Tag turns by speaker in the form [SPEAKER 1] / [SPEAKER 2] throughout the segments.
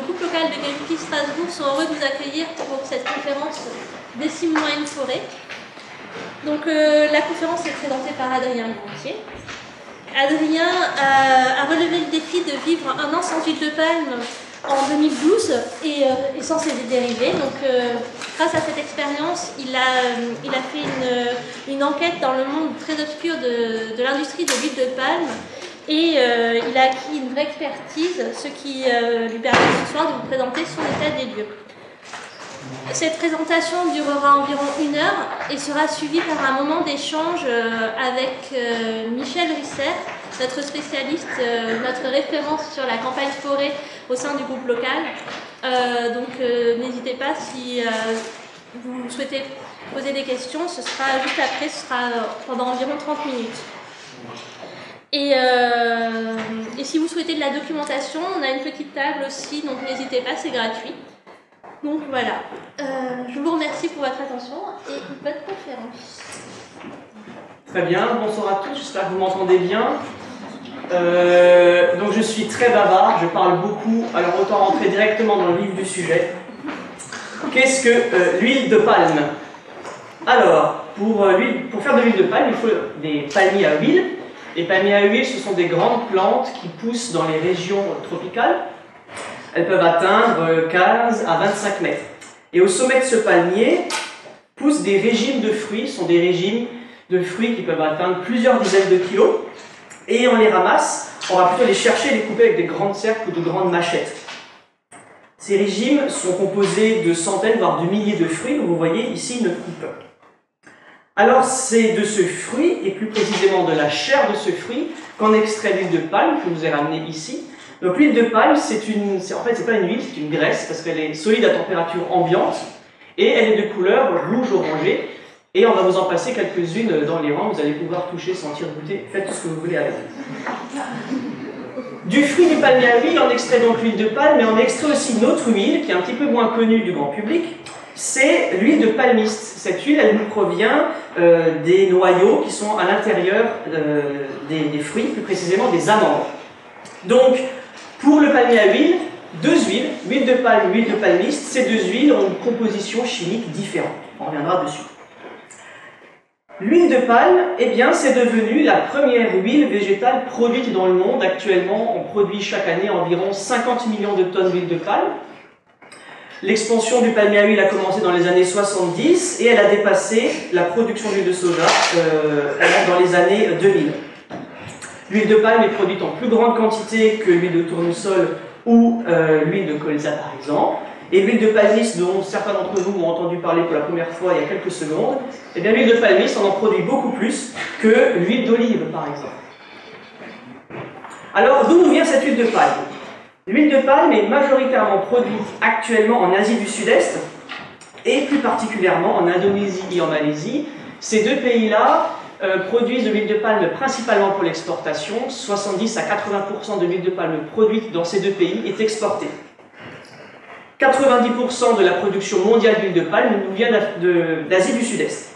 [SPEAKER 1] couple local de Greenpeace Strasbourg sont heureux de vous accueillir pour cette conférence Décime-moi une forêt. Donc la conférence est présentée par Adrien Gontier. Adrien a relevé le défi de vivre un an sans huile de palme en 2012 et sans ses dérivés. Donc grâce à cette expérience, il a fait une enquête dans le monde très obscur de l'industrie de l'huile de palme et il a acquis une vraie expertise, ce qui lui permet ce soir de vous présenter son état des lieux. Cette présentation durera environ 1 heure et sera suivie par un moment d'échange avec Michel Risser, notre spécialiste, notre référence sur la campagne forêt au sein du groupe local. N'hésitez pas si vous souhaitez poser des questions, ce sera juste après, ce sera pendant environ 30 minutes. Et si vous souhaitez de la documentation, on a une petite table aussi, donc n'hésitez pas, c'est gratuit. Donc voilà, je vous remercie pour votre attention et bonne conférence.
[SPEAKER 2] Très bien, bonsoir à tous, j'espère que vous m'entendez bien. Donc je suis très bavard, je parle beaucoup, alors autant rentrer directement dans le vif du sujet. Qu'est-ce que l'huile de palme? Alors, pour faire de l'huile de palme, il faut des palmiers à huile. Les palmiers à huile, ce sont des grandes plantes qui poussent dans les régions tropicales. Elles peuvent atteindre 15 à 25 mètres. Et au sommet de ce palmier poussent des régimes de fruits. Ce sont des régimes de fruits qui peuvent atteindre plusieurs dizaines de kilos. Et on les ramasse, on va plutôt les chercher et les couper avec des grandes serpes ou de grandes machettes. Ces régimes sont composés de centaines, voire de milliers de fruits. Donc vous voyez ici une coupe. Alors c'est de ce fruit, et plus précisément de la chair de ce fruit, qu'en extrait l'huile de palme que je vous ai ramenée ici. Donc l'huile de palme, en fait c'est pas une huile, c'est une graisse parce qu'elle est solide à température ambiante et elle est de couleur rouge-orangée. Et on va vous en passer quelques-unes dans les rangs, vous allez pouvoir toucher, sentir, goûter, faites tout ce que vous voulez avec. Du fruit du palmier à huile, on extrait donc l'huile de palme, mais on extrait aussi une autre huile qui est un petit peu moins connue du grand public, c'est l'huile de palmiste. Cette huile, elle nous provient des noyaux qui sont à l'intérieur des fruits, plus précisément des amandes. Donc, pour le palmier à huile, 2 huiles, huile de palme, huile de palmiste, ces 2 huiles ont une composition chimique différente. On reviendra dessus. L'huile de palme, eh bien, c'est devenu la première huile végétale produite dans le monde. Actuellement, on produit chaque année environ 50 millions de tonnes d'huile de palme. L'expansion du palmier à huile a commencé dans les années 70 et elle a dépassé la production d'huile de soja dans les années 2000. L'huile de palme est produite en plus grande quantité que l'huile de tournesol ou l'huile de colza par exemple. Et l'huile de palmiste, dont certains d'entre vous ont entendu parler pour la première fois il y a quelques secondes, eh bien l'huile de palmiste, on en produit beaucoup plus que l'huile d'olive par exemple. Alors d'où nous vient cette huile de palme? L'huile de palme est majoritairement produite actuellement en Asie du Sud-Est et plus particulièrement en Indonésie et en Malaisie. Ces 2 pays-là produisent de l'huile de palme principalement pour l'exportation. 70 à 80% de l'huile de palme produite dans ces 2 pays est exportée. 90% de la production mondiale d'huile de palme nous vient d'Asie du Sud-Est.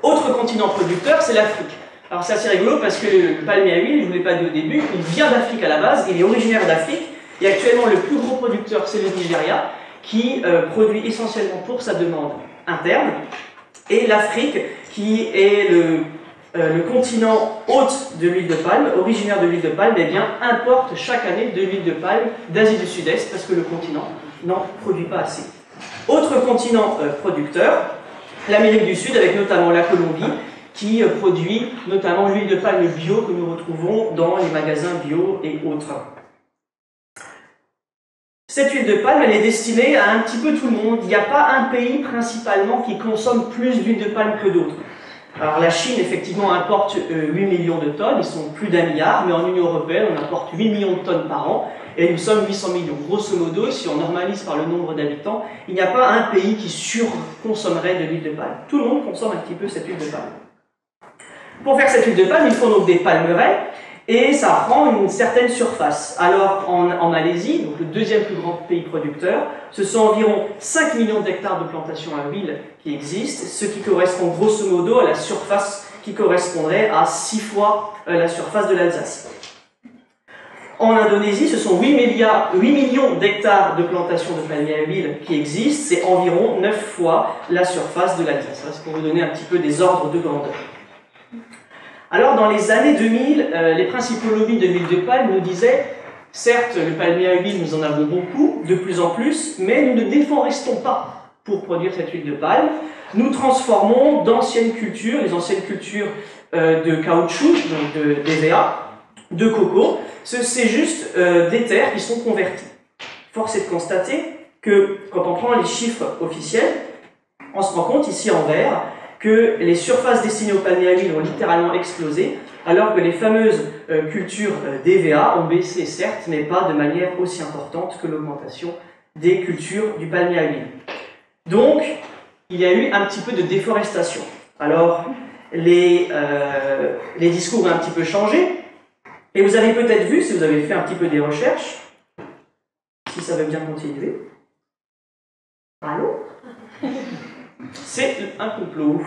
[SPEAKER 2] Autre continent producteur, c'est l'Afrique. Alors c'est assez rigolo parce que le palmier à huile, je ne vous l'ai pas dit au début, il vient d'Afrique à la base, il est originaire d'Afrique, et actuellement le plus gros producteur c'est le Nigeria, qui produit essentiellement pour sa demande interne, et l'Afrique qui est le continent hôte de l'huile de palme, originaire de l'huile de palme, eh bien, importe chaque année de l'huile de palme d'Asie du Sud-Est parce que le continent n'en produit pas assez. Autre continent producteur, l'Amérique du Sud avec notamment la Colombie qui produit notamment l'huile de palme bio que nous retrouvons dans les magasins bio et autres. Cette huile de palme, elle est destinée à un petit peu tout le monde. Il n'y a pas un pays principalement qui consomme plus d'huile de palme que d'autres. Alors la Chine, effectivement, importe 8 millions de tonnes, ils sont plus d'1 milliard, mais en Union Européenne, on importe 8 millions de tonnes par an, et nous sommes 800 millions. Grosso modo, si on normalise par le nombre d'habitants, il n'y a pas un pays qui surconsommerait de l'huile de palme. Tout le monde consomme un petit peu cette huile de palme. Pour faire cette huile de palme, il faut donc des palmeraies, et ça prend une certaine surface. Alors en Malaisie, donc le 2e plus grand pays producteur, ce sont environ 5 millions d'hectares de plantations à huile qui existent, ce qui correspond grosso modo à la surface qui correspondrait à 6 fois la surface de l'Alsace. En Indonésie, ce sont 8 millions d'hectares de plantations de palmiers à huile qui existent, c'est environ 9 fois la surface de l'Asie. Ça, c'est pour vous donner un petit peu des ordres de grandeur. Alors, dans les années 2000, les principaux lobbies de l'huile de palme nous disaient « Certes, le palmier à huile, nous en avons beaucoup, de plus en plus, mais nous ne déforestons pas pour produire cette huile de palme. Nous transformons d'anciennes cultures, les anciennes cultures de caoutchouc, donc de d'EVA, de coco, c'est juste des terres qui sont converties. » Force est de constater que, quand on prend les chiffres officiels, on se rend compte ici en vert que les surfaces destinées au palmier à huile ont littéralement explosé, alors que les fameuses cultures d'EVA ont baissé, certes, mais pas de manière aussi importante que l'augmentation des cultures du palmier à huile. Donc, il y a eu un petit peu de déforestation. Alors, les discours ont un petit peu changé, et vous avez peut-être vu, si vous avez fait un petit peu des recherches, si ça veut bien continuer. Allô? C'est un complot.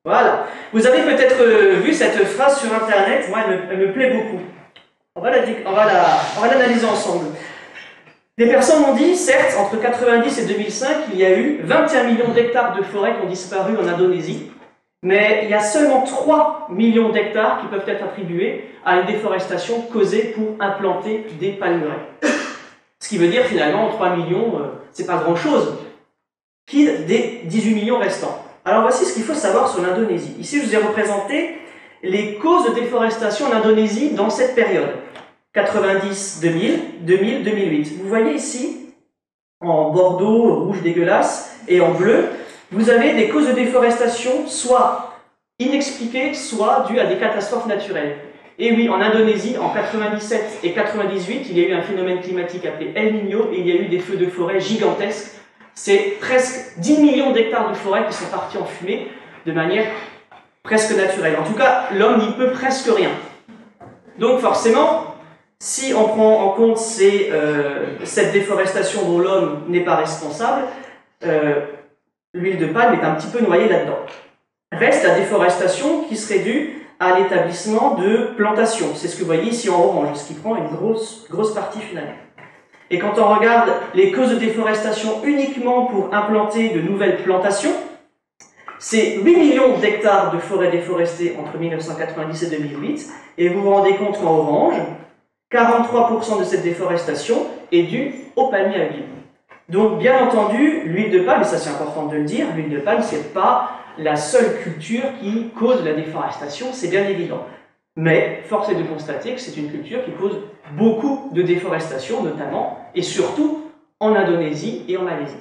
[SPEAKER 2] Voilà. Vous avez peut-être vu cette phrase sur Internet, moi elle me plaît beaucoup. On va l'analyser ensemble. Des personnes m'ont dit, certes, entre 1990 et 2005, il y a eu 21 millions d'hectares de forêts qui ont disparu en Indonésie, mais il y a seulement 3 millions d'hectares qui peuvent être attribués à une déforestation causée pour implanter des palmeraies. Ce qui veut dire finalement 3 millions, c'est pas grand-chose, qui des 18 millions restants. Alors voici ce qu'il faut savoir sur l'Indonésie. Ici, je vous ai représenté les causes de déforestation en Indonésie dans cette période. 90, 2000, 2000, 2008. Vous voyez ici, en bordeaux, rouge dégueulasse, et en bleu, vous avez des causes de déforestation soit inexpliquées, soit dues à des catastrophes naturelles. Et oui, en Indonésie, en 97 et 98, il y a eu un phénomène climatique appelé El Niño, et il y a eu des feux de forêt gigantesques. C'est presque 10 millions d'hectares de forêt qui sont partis en fumée de manière presque naturelle. En tout cas, l'homme n'y peut presque rien. Donc forcément, si on prend en compte cette déforestation dont l'homme n'est pas responsable, l'huile de palme est un petit peu noyée là-dedans. Reste la déforestation qui serait due à l'établissement de plantations. C'est ce que vous voyez ici en orange, ce qui prend une grosse partie finalement. Et quand on regarde les causes de déforestation uniquement pour implanter de nouvelles plantations, c'est 8 millions d'hectares de forêts déforestées entre 1990 et 2008, et vous vous rendez compte qu'en orange, 43% de cette déforestation est due au palmier à huile. Donc, bien entendu, l'huile de palme, et ça c'est important de le dire, l'huile de palme, c'est pas la seule culture qui cause la déforestation, c'est bien évident. Mais, force est de constater que c'est une culture qui cause beaucoup de déforestation, notamment, et surtout, en Indonésie et en Malaisie.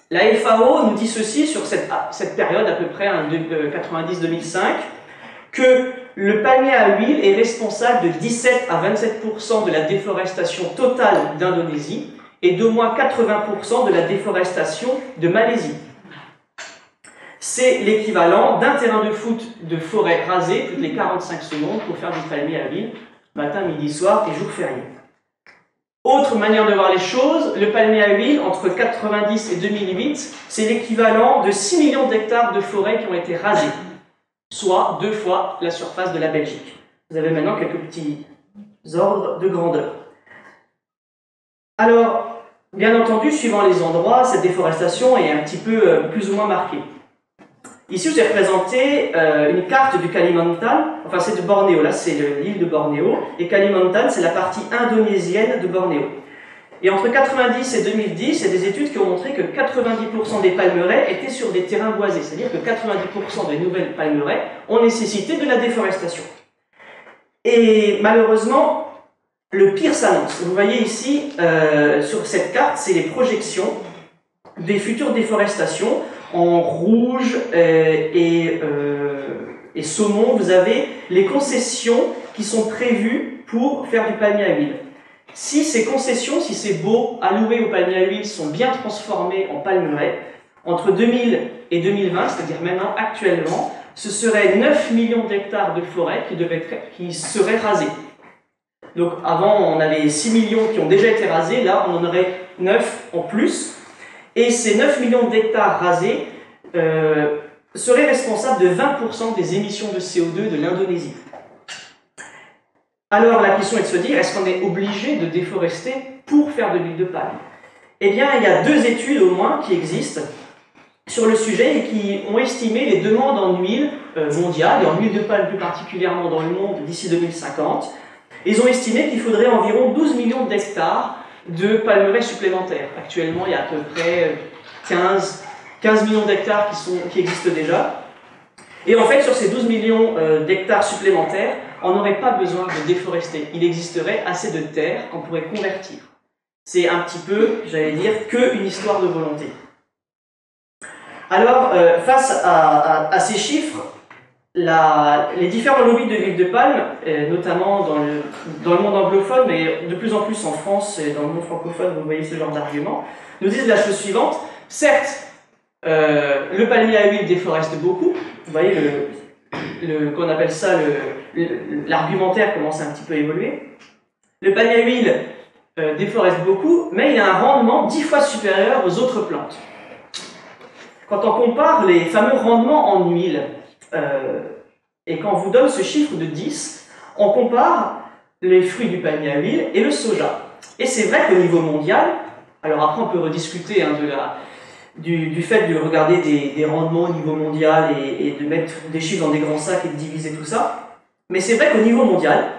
[SPEAKER 2] La FAO nous dit ceci sur cette période, à peu près de 90-2005, que le palmier à huile est responsable de 17 à 27% de la déforestation totale d'Indonésie et d'au moins 80% de la déforestation de Malaisie. C'est l'équivalent d'un terrain de foot de forêt rasée toutes les 45 secondes pour faire du palmier à huile, matin, midi, soir et jour férié. Autre manière de voir les choses, le palmier à huile, entre 1990 et 2008, c'est l'équivalent de 6 millions d'hectares de forêt qui ont été rasés, soit 2 fois la surface de la Belgique. Vous avez maintenant quelques petits ordres de grandeur. Alors, bien entendu, suivant les endroits, cette déforestation est un petit peu plus ou moins marquée. Ici, je vous ai représenté une carte du Kalimantan, enfin c'est de Bornéo, là c'est l'île de Bornéo, et Kalimantan c'est la partie indonésienne de Bornéo. Et entre 1990 et 2010, il y a des études qui ont montré que 90% des palmeraies étaient sur des terrains boisés, c'est-à-dire que 90% des nouvelles palmeraies ont nécessité de la déforestation. Et malheureusement, le pire s'annonce. Vous voyez ici, sur cette carte, c'est les projections des futures déforestations. En rouge et saumon, vous avez les concessions qui sont prévues pour faire du palmier à huile. Si ces concessions, si ces baux alloués au palmier à huile sont bien transformés en palmeraies, entre 2000 et 2020, c'est-à-dire maintenant actuellement, ce serait 9 millions d'hectares de forêt qui seraient rasés. Donc avant, on avait 6 millions qui ont déjà été rasés, là on en aurait 9 en plus. Et ces 9 millions d'hectares rasés serait responsable de 20% des émissions de CO2 de l'Indonésie. Alors la question est de se dire, est-ce qu'on est obligé de déforester pour faire de l'huile de palme? Eh bien, il y a 2 études au moins qui existent sur le sujet et qui ont estimé les demandes en huile mondiale, et en huile de palme plus particulièrement dans le monde d'ici 2050. Ils ont estimé qu'il faudrait environ 12 millions d'hectares de palmeraies supplémentaires. Actuellement, il y a à peu près 15 millions d'hectares qui existent déjà. Et en fait, sur ces 12 millions d'hectares supplémentaires, on n'aurait pas besoin de déforester. Il existerait assez de terre qu'on pourrait convertir. C'est un petit peu, j'allais dire, qu'une histoire de volonté. Alors, face à ces chiffres, les différents lobbies de l'huile de palme, notamment dans le monde anglophone, mais de plus en plus en France et dans le monde francophone, vous voyez ce genre d'argument, nous disent la chose suivante. Certes, le palmier à huile déforeste beaucoup. Vous voyez, qu'on appelle ça, l'argumentaire commence à un petit peu évoluer. Le palmier à huile déforeste beaucoup, mais il a un rendement 10 fois supérieur aux autres plantes. Quand on compare les fameux rendements en huile, et quand on vous donne ce chiffre de 10, on compare les fruits du palmier à huile et le soja. Et c'est vrai qu'au niveau mondial, alors après on peut rediscuter hein, du fait de regarder des rendements au niveau mondial et de mettre des chiffres dans des grands sacs et de diviser tout ça, mais c'est vrai qu'au niveau mondial,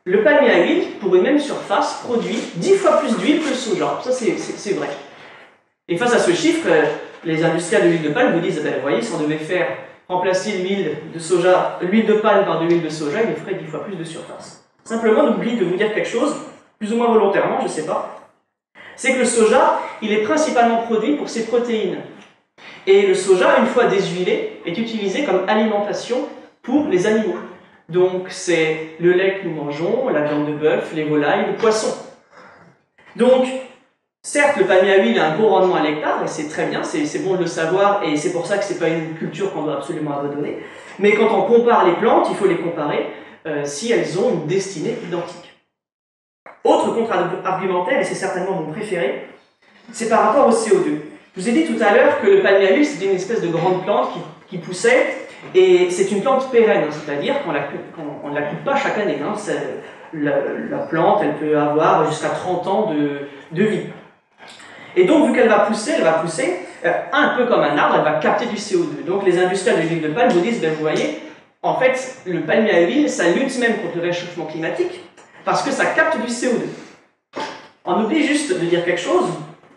[SPEAKER 2] le palmier à huile, pour une même surface, produit 10 fois plus d'huile que le soja. Ça c'est vrai. Et face à ce chiffre, les industriels de l'huile de palme vous disent, vous voyez, si on devait faire remplacer l'huile de palme par de l'huile de soja, il ferait 10 fois plus de surface. Simplement, n'oubliez de vous dire quelque chose, plus ou moins volontairement, je ne sais pas, c'est que le soja, il est principalement produit pour ses protéines. Et le soja, une fois déshuilé, est utilisé comme alimentation pour les animaux. Donc c'est le lait que nous mangeons, la viande de bœuf, les volailles, le poisson. Donc, certes, le palmier à huile a un beau rendement à l'hectare, et c'est très bien, c'est bon de le savoir, et c'est pour ça que ce n'est pas une culture qu'on doit absolument abandonner. Mais quand on compare les plantes, il faut les comparer si elles ont une destinée identique. Autre contre-argumentaire, et c'est certainement mon préféré, c'est par rapport au CO2. Je vous ai dit tout à l'heure que le palmier à huile, c'était une espèce de grande plante qui poussait, et c'est une plante pérenne, c'est-à-dire qu'on ne la coupe pas chaque année. Hein. La plante, elle peut avoir jusqu'à 30 ans de vie. Et donc, vu qu'elle va pousser, un peu comme un arbre, elle va capter du CO2. Donc, les industriels de l'huile de palme vous disent, vous voyez, en fait, le palmier à huile, ça lutte même contre le réchauffement climatique, parce que ça capte du CO2. On oublie juste de dire quelque chose,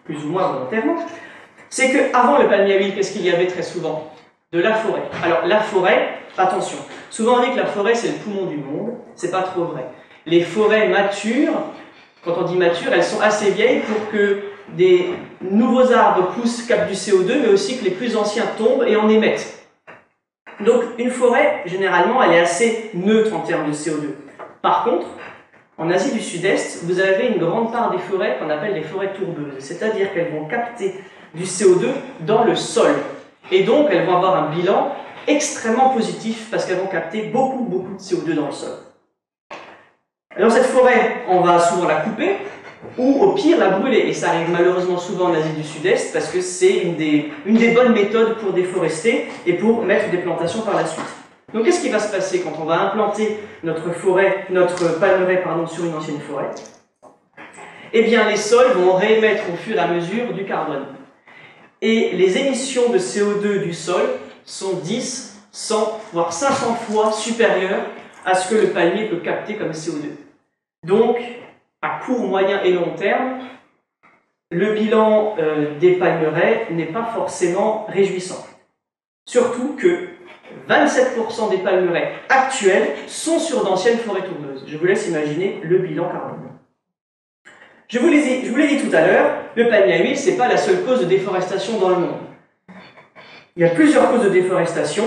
[SPEAKER 2] plus ou moins volontairement, c'est qu'avant le palmier à huile, qu'est-ce qu'il y avait très souvent? De la forêt. Alors, la forêt, attention, souvent on dit que la forêt, c'est le poumon du monde, c'est pas trop vrai. Les forêts matures, quand on dit matures, elles sont assez vieilles pour que des nouveaux arbres poussent, captent du CO2, mais aussi que les plus anciens tombent et en émettent. Donc une forêt, généralement, elle est assez neutre en termes de CO2. Par contre, en Asie du Sud-Est, vous avez une grande part des forêts qu'on appelle les forêts tourbeuses, c'est-à-dire qu'elles vont capter du CO2 dans le sol. Et donc, elles vont avoir un bilan extrêmement positif parce qu'elles vont capter beaucoup de CO2 dans le sol. Alors cette forêt, on va souvent la couper, ou au pire la brûler. Et ça arrive malheureusement souvent en Asie du Sud-Est parce que c'est une des bonnes méthodes pour déforester et pour mettre des plantations par la suite. Donc qu'est-ce qui va se passer quand on va implanter notre palmeraie sur une ancienne forêt? Eh bien les sols vont réémettre au fur et à mesure du carbone. Et les émissions de CO2 du sol sont 10, 100, voire 500 fois supérieures à ce que le palmier peut capter comme CO2. Donc, à court, moyen et long terme, le bilan des palmeraies n'est pas forcément réjouissant. Surtout que 27% des palmeraies actuelles sont sur d'anciennes forêts tourbeuses. Je vous laisse imaginer le bilan carbone. Je vous l'ai dit tout à l'heure, le palmier à huile, ce n'est pas la seule cause de déforestation dans le monde. Il y a plusieurs causes de déforestation,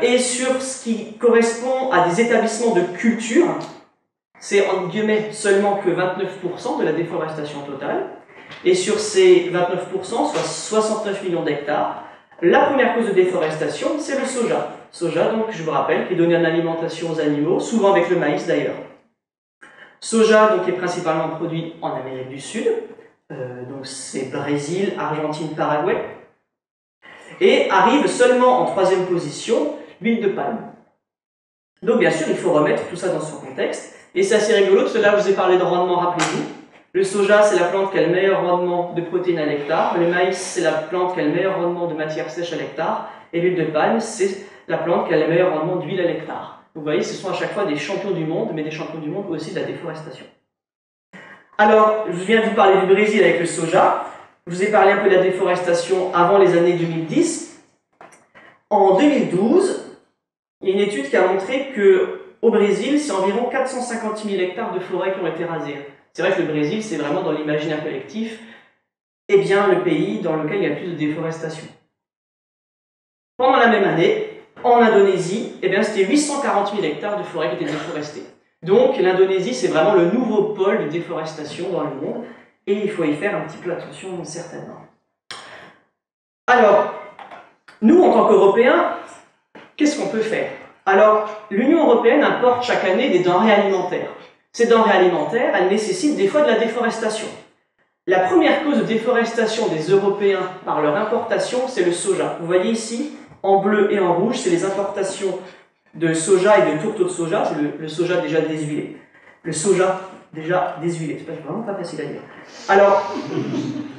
[SPEAKER 2] et sur ce qui correspond à des établissements de culture, c'est en guillemets seulement que 29% de la déforestation totale, et sur ces 29%, soit 69 millions d'hectares, la première cause de déforestation, c'est le soja. Soja, donc, je vous rappelle, qui est donné en alimentation aux animaux, souvent avec le maïs d'ailleurs. Soja, donc, est principalement produit en Amérique du Sud, donc c'est Brésil, Argentine, Paraguay. Et arrive seulement en troisième position l'huile de palme. Donc bien sûr, il faut remettre tout ça dans son contexte. Et c'est assez rigolo, parce que là, je vous ai parlé de rendement, rappelez-vous. Le soja, c'est la plante qui a le meilleur rendement de protéines à l'hectare. Le maïs, c'est la plante qui a le meilleur rendement de matière sèche à l'hectare. Et l'huile de palme, c'est la plante qui a le meilleur rendement d'huile à l'hectare. Vous voyez, ce sont à chaque fois des champions du monde, mais des champions du monde aussi de la déforestation. Alors, je viens de vous parler du Brésil avec le soja. Je vous ai parlé un peu de la déforestation avant les années 2010. En 2012, il y a une étude qui a montré qu'au Brésil, c'est environ 450 000 hectares de forêts qui ont été rasés. C'est vrai que le Brésil, c'est vraiment dans l'imaginaire collectif, eh bien, le pays dans lequel il y a le plus de déforestation. Pendant la même année, en Indonésie, eh bien, c'était 840 000 hectares de forêts qui étaient déforestés. Donc, l'Indonésie, c'est vraiment le nouveau pôle de déforestation dans le monde, et il faut y faire un petit peu attention, certainement. Alors, nous, en tant qu'Européens, qu'est-ce qu'on peut faire? Alors, l'Union européenne importe chaque année des denrées alimentaires. Ces denrées alimentaires, elles nécessitent des fois de la déforestation. La première cause de déforestation des Européens par leur importation, c'est le soja. Vous voyez ici, en bleu et en rouge, c'est les importations de soja et de tourteaux de soja. C'est le soja déjà désuilé. Le soja déjà désuilé, c'est vraiment pas facile à dire. Alors,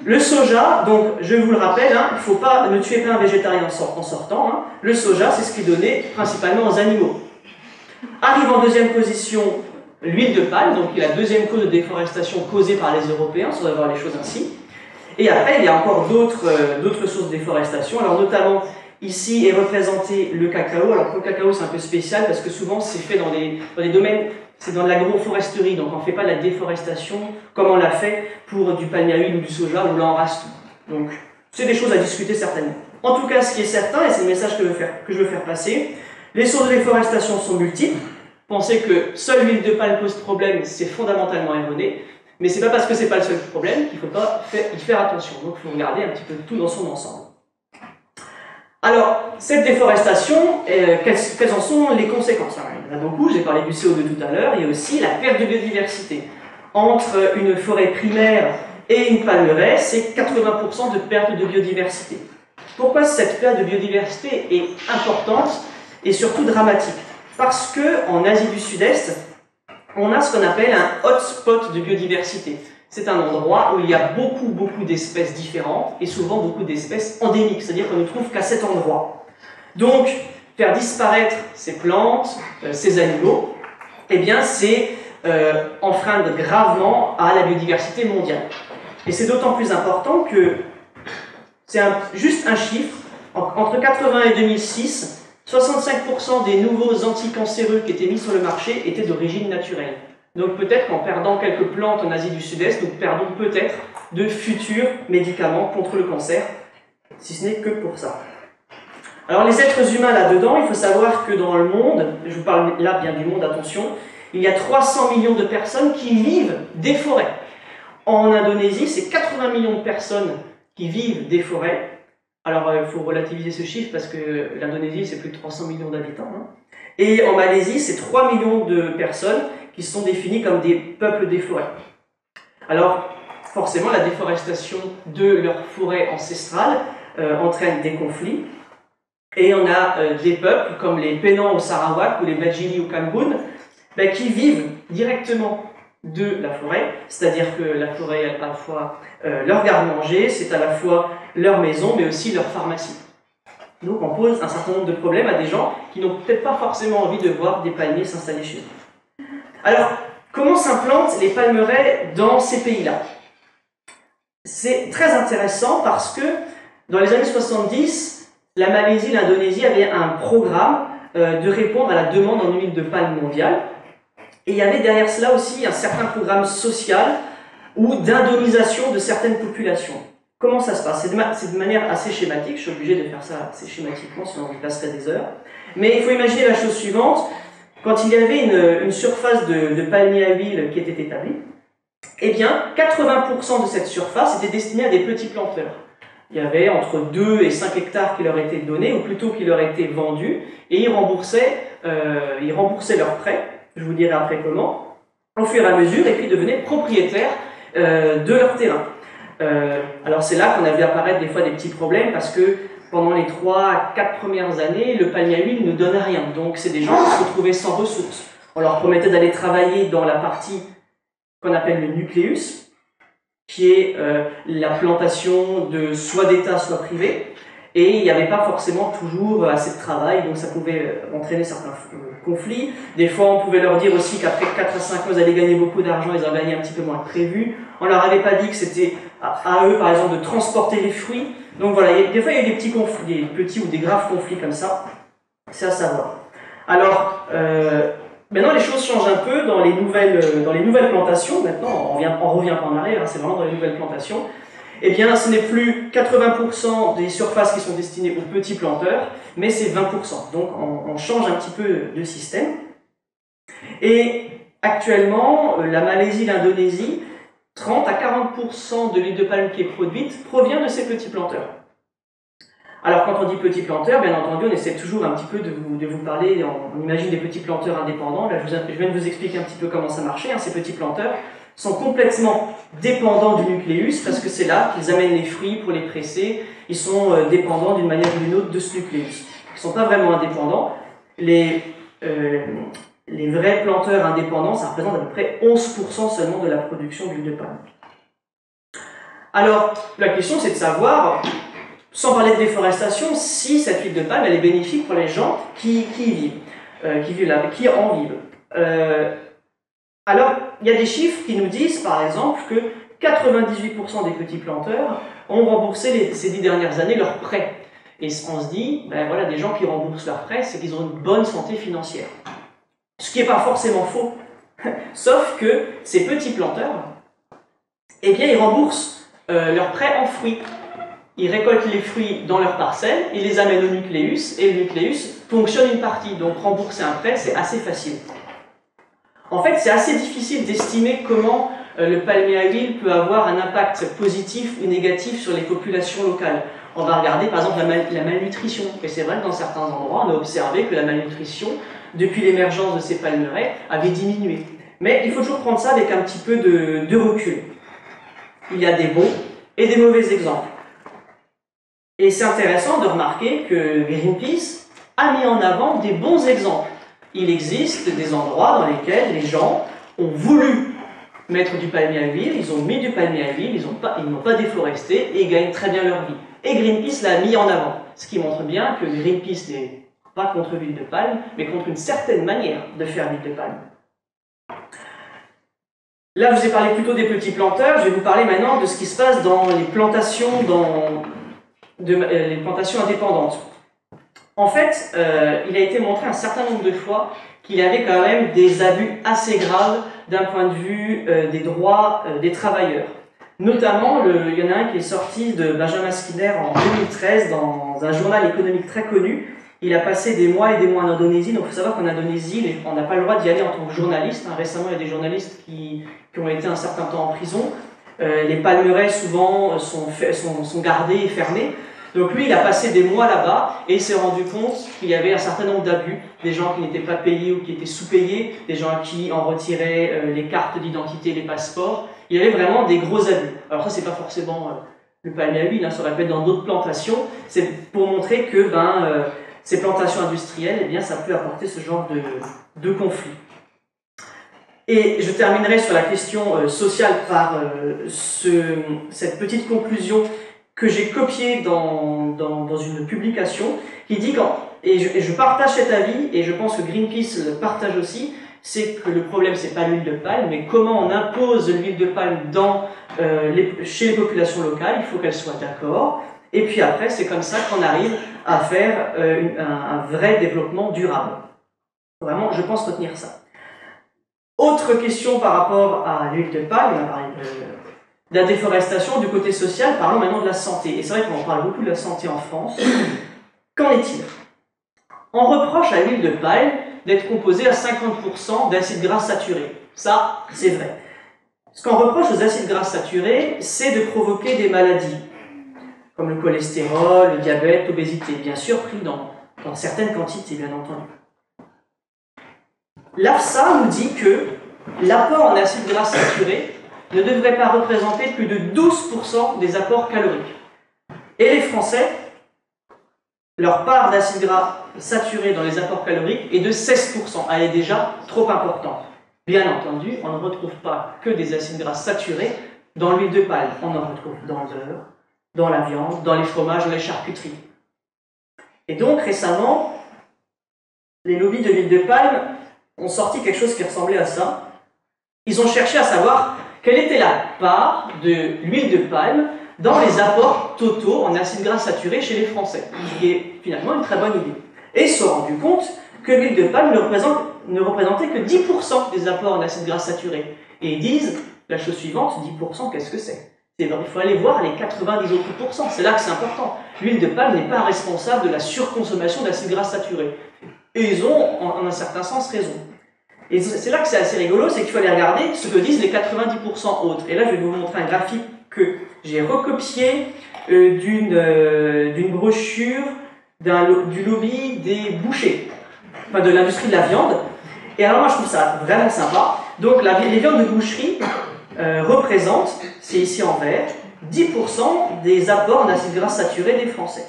[SPEAKER 2] le soja, donc je vous le rappelle, hein, ne tuez pas un végétarien en sortant. Hein. Le soja, c'est ce qui est donné principalement aux animaux. Arrive en deuxième position l'huile de palme, donc qui est la deuxième cause de déforestation causée par les Européens, si on va voir les choses ainsi. Et après, il y a encore d'autres sources de déforestation. Alors notamment, ici est représenté le cacao. Alors le cacao, c'est un peu spécial parce que souvent c'est fait dans des domaines, c'est dans de l'agroforesterie, donc on ne fait pas de la déforestation comme on l'a fait pour du palmier à huile ou du soja, où là on rase tout. Donc c'est des choses à discuter certainement. En tout cas, ce qui est certain, et c'est le message que je veux faire passer, les sources de déforestation sont multiples. Penser que seule l'huile de palme pose problème, c'est fondamentalement erroné, mais c'est pas parce que c'est pas le seul problème qu'il faut pas y faire attention. Donc il faut regarder un petit peu tout dans son ensemble. Alors, cette déforestation, quelles en sont les conséquences? Il y en a beaucoup, j'ai parlé du CO2 tout à l'heure, il y a aussi la perte de biodiversité. Entre une forêt primaire et une palmeraie, c'est 80% de perte de biodiversité. Pourquoi cette perte de biodiversité est importante et surtout dramatique? Parce qu'en Asie du Sud-Est, on a ce qu'on appelle un hotspot de biodiversité. C'est un endroit où il y a beaucoup d'espèces différentes et souvent beaucoup d'espèces endémiques, c'est-à-dire qu'on ne trouve qu'à cet endroit. Donc, faire disparaître ces plantes, ces animaux, eh bien, c'est enfreindre gravement à la biodiversité mondiale. Et c'est d'autant plus important que c'est juste un chiffre. Entre 80 et 2006, 65% des nouveaux anticancéreux qui étaient mis sur le marché étaient d'origine naturelle. Donc peut-être qu'en perdant quelques plantes en Asie du Sud-Est, nous perdons peut-être de futurs médicaments contre le cancer, si ce n'est que pour ça. Alors les êtres humains là-dedans, il faut savoir que dans le monde, je vous parle là bien du monde, attention, il y a 300 millions de personnes qui vivent des forêts. En Indonésie, c'est 80 millions de personnes qui vivent des forêts. Alors, il faut relativiser ce chiffre parce que l'Indonésie, c'est plus de 300 millions d'habitants. Hein. Et en Malaisie, c'est 3 millions de personnes qui sont définies comme des peuples des forêts. Alors, forcément, la déforestation de leurs forêts ancestrales entraîne des conflits. Et on a des peuples comme les Penang au Sarawak ou les Badjili au Cameroun qui vivent directement de la forêt, c'est-à-dire que la forêt est à la fois leur garde-manger, c'est à la fois leur maison, mais aussi leur pharmacie. Donc on pose un certain nombre de problèmes à des gens qui n'ont peut-être pas forcément envie de voir des palmiers s'installer chez eux. Alors, comment s'implantent les palmeraies dans ces pays-là? C'est très intéressant parce que dans les années 70, la Malaisie et l'Indonésie avaient un programme de répondre à la demande en huile de palme mondiale. Et il y avait derrière cela aussi un certain programme social ou d'indonisation de certaines populations. Comment ça se passe? C'est de manière assez schématique, je suis obligé de faire ça assez schématiquement, sinon on y passerait des heures. Mais il faut imaginer la chose suivante, quand il y avait une surface de palmier à huile qui était établie, eh bien 80% de cette surface était destinée à des petits planteurs. Il y avait entre 2 et 5 hectares qui leur étaient donnés, ou plutôt qui leur étaient vendus, et ils remboursaient leurs prêts. Je vous dirai après comment, au fur et à mesure, et puis devenaient propriétaires de leur terrain. Alors c'est là qu'on a vu apparaître des fois des petits problèmes, parce que pendant les 3 à 4 premières années, le palmier à huile ne donne rien. Donc c'est des gens qui se retrouvaient sans ressources. On leur promettait d'aller travailler dans la partie qu'on appelle le nucléus, qui est la plantation de soit d'État, soit privé. Et il n'y avait pas forcément toujours assez de travail, donc ça pouvait entraîner certains conflits. Des fois, on pouvait leur dire aussi qu'après 4 à 5 mois, ils allaient gagner beaucoup d'argent, ils en gagnaient un petit peu moins que prévu. On leur avait pas dit que c'était à eux, par exemple, de transporter les fruits. Donc voilà, des fois, il y a eu des petits conflits, des petits ou des graves conflits comme ça. C'est à savoir. Alors, maintenant, les choses changent un peu dans les nouvelles plantations. Maintenant, on revient pas en arrière, hein, c'est vraiment dans les nouvelles plantations. Eh bien, ce n'est plus 80% des surfaces qui sont destinées aux petits planteurs, mais c'est 20%. Donc, on change un petit peu de système. Et actuellement, la Malaisie, l'Indonésie, 30 à 40% de l'huile de palme qui est produite provient de ces petits planteurs. Alors, quand on dit petits planteurs, bien entendu, on essaie toujours un petit peu de vous parler, on imagine des petits planteurs indépendants. Là, je viens de vous expliquer un petit peu comment ça marchait, hein, ces petits planteurs sont complètement dépendants du nucléus, parce que c'est là qu'ils amènent les fruits pour les presser. Ils sont dépendants d'une manière ou d'une autre de ce nucléus. Ils ne sont pas vraiment indépendants. Les vrais planteurs indépendants, ça représente à peu près 11% seulement de la production d'huile de palme. Alors, la question c'est de savoir, sans parler de déforestation, si cette huile de palme elle est bénéfique pour les gens qui en vivent. Alors, il y a des chiffres qui nous disent, par exemple, que 98% des petits planteurs ont remboursé ces 10 dernières années leurs prêts. Et on se dit, ben voilà, des gens qui remboursent leurs prêts, c'est qu'ils ont une bonne santé financière. Ce qui n'est pas forcément faux. Sauf que ces petits planteurs, eh bien, ils remboursent leurs prêts en fruits. Ils récoltent les fruits dans leurs parcelles, ils les amènent au nucléus, et le nucléus fonctionne une partie. Donc, rembourser un prêt, c'est assez facile. En fait, c'est assez difficile d'estimer comment le palmier à huile peut avoir un impact positif ou négatif sur les populations locales. On va regarder par exemple la malnutrition. Et c'est vrai que dans certains endroits, on a observé que la malnutrition, depuis l'émergence de ces palmeraies, avait diminué. Mais il faut toujours prendre ça avec un petit peu de recul. Il y a des bons et des mauvais exemples. Et c'est intéressant de remarquer que Greenpeace a mis en avant des bons exemples. Il existe des endroits dans lesquels les gens ont voulu mettre du palmier à huile, ils ont mis du palmier à huile, ils n'ont pas déforesté et ils gagnent très bien leur vie. Et Greenpeace l'a mis en avant, ce qui montre bien que Greenpeace n'est pas contre l'huile de palme, mais contre une certaine manière de faire l'huile de palme. Là, je vous ai parlé plutôt des petits planteurs, je vais vous parler maintenant de ce qui se passe dans les plantations, les plantations indépendantes. En fait, il a été montré un certain nombre de fois qu'il y avait quand même des abus assez graves d'un point de vue des droits des travailleurs. Notamment, il y en a un qui est sorti de Benjamin Skinner en 2013 dans un journal économique très connu. Il a passé des mois et des mois en Indonésie. Donc il faut savoir qu'en Indonésie, on n'a pas le droit d'y aller en tant que journaliste. Récemment, il y a des journalistes qui ont été un certain temps en prison. Les palmeraies, souvent, sont gardées et fermées. Donc lui, il a passé des mois là-bas et il s'est rendu compte qu'il y avait un certain nombre d'abus, des gens qui n'étaient pas payés ou qui étaient sous-payés, des gens qui en retiraient les cartes d'identité, les passeports. Il y avait vraiment des gros abus. Alors ça, c'est pas forcément le palmier à huile, hein, ça aurait pu être dans d'autres plantations. C'est pour montrer que ces plantations industrielles, eh bien, ça peut apporter ce genre de conflit. Et je terminerai sur la question sociale par cette petite conclusion que j'ai copié dans une publication qui dit et je partage cet avis et je pense que Greenpeace le partage aussi, c'est que le problème c'est pas l'huile de palme mais comment on impose l'huile de palme chez les populations locales. Il faut qu'elles soient d'accord et puis après c'est comme ça qu'on arrive à faire un vrai développement durable. Vraiment, je pense retenir ça. Autre question par rapport à l'huile de palme, on a parlé de la déforestation, du côté social, parlons maintenant de la santé. Et c'est vrai qu'on parle beaucoup de la santé en France. Qu'en est-il? On reproche à l'huile de palme d'être composée à 50% d'acides gras saturés. Ça, c'est vrai. Ce qu'on reproche aux acides gras saturés, c'est de provoquer des maladies, comme le cholestérol, le diabète, l'obésité, bien sûr pris dans certaines quantités, bien entendu. L'AFSA nous dit que l'apport en acides gras saturés ne devrait pas représenter plus de 12% des apports caloriques. Et les Français leur part d'acides gras saturés dans les apports caloriques est de 16%. Elle est déjà trop importante. Bien entendu, on ne retrouve pas que des acides gras saturés dans l'huile de palme. On en retrouve dans l'œuf, dans la viande, dans les fromages, dans les charcuteries. Et donc, récemment, les lobbies de l'huile de palme ont sorti quelque chose qui ressemblait à ça. Ils ont cherché à savoir quelle était la part de l'huile de palme dans les apports totaux en acides gras saturés chez les Français, ce qui est finalement une très bonne idée. Et ils se sont rendus compte que l'huile de palme ne représentait que 10% des apports en acides gras saturés. Et ils disent la chose suivante, 10%, qu'est-ce que c'est? Il faut aller voir les 90 autres pourcents, c'est là que c'est important. L'huile de palme n'est pas responsable de la surconsommation d'acides gras saturés. Et ils ont, en un certain sens, raison. Et c'est là que c'est assez rigolo, c'est qu'il faut aller regarder ce que disent les 90% autres. Et là, je vais vous montrer un graphique que j'ai recopié d'une brochure du lobby des bouchers, enfin de l'industrie de la viande. Et alors moi, je trouve ça vraiment sympa. Donc, les viandes de boucherie représentent, c'est ici en vert, 10% des apports en acides gras saturés des Français.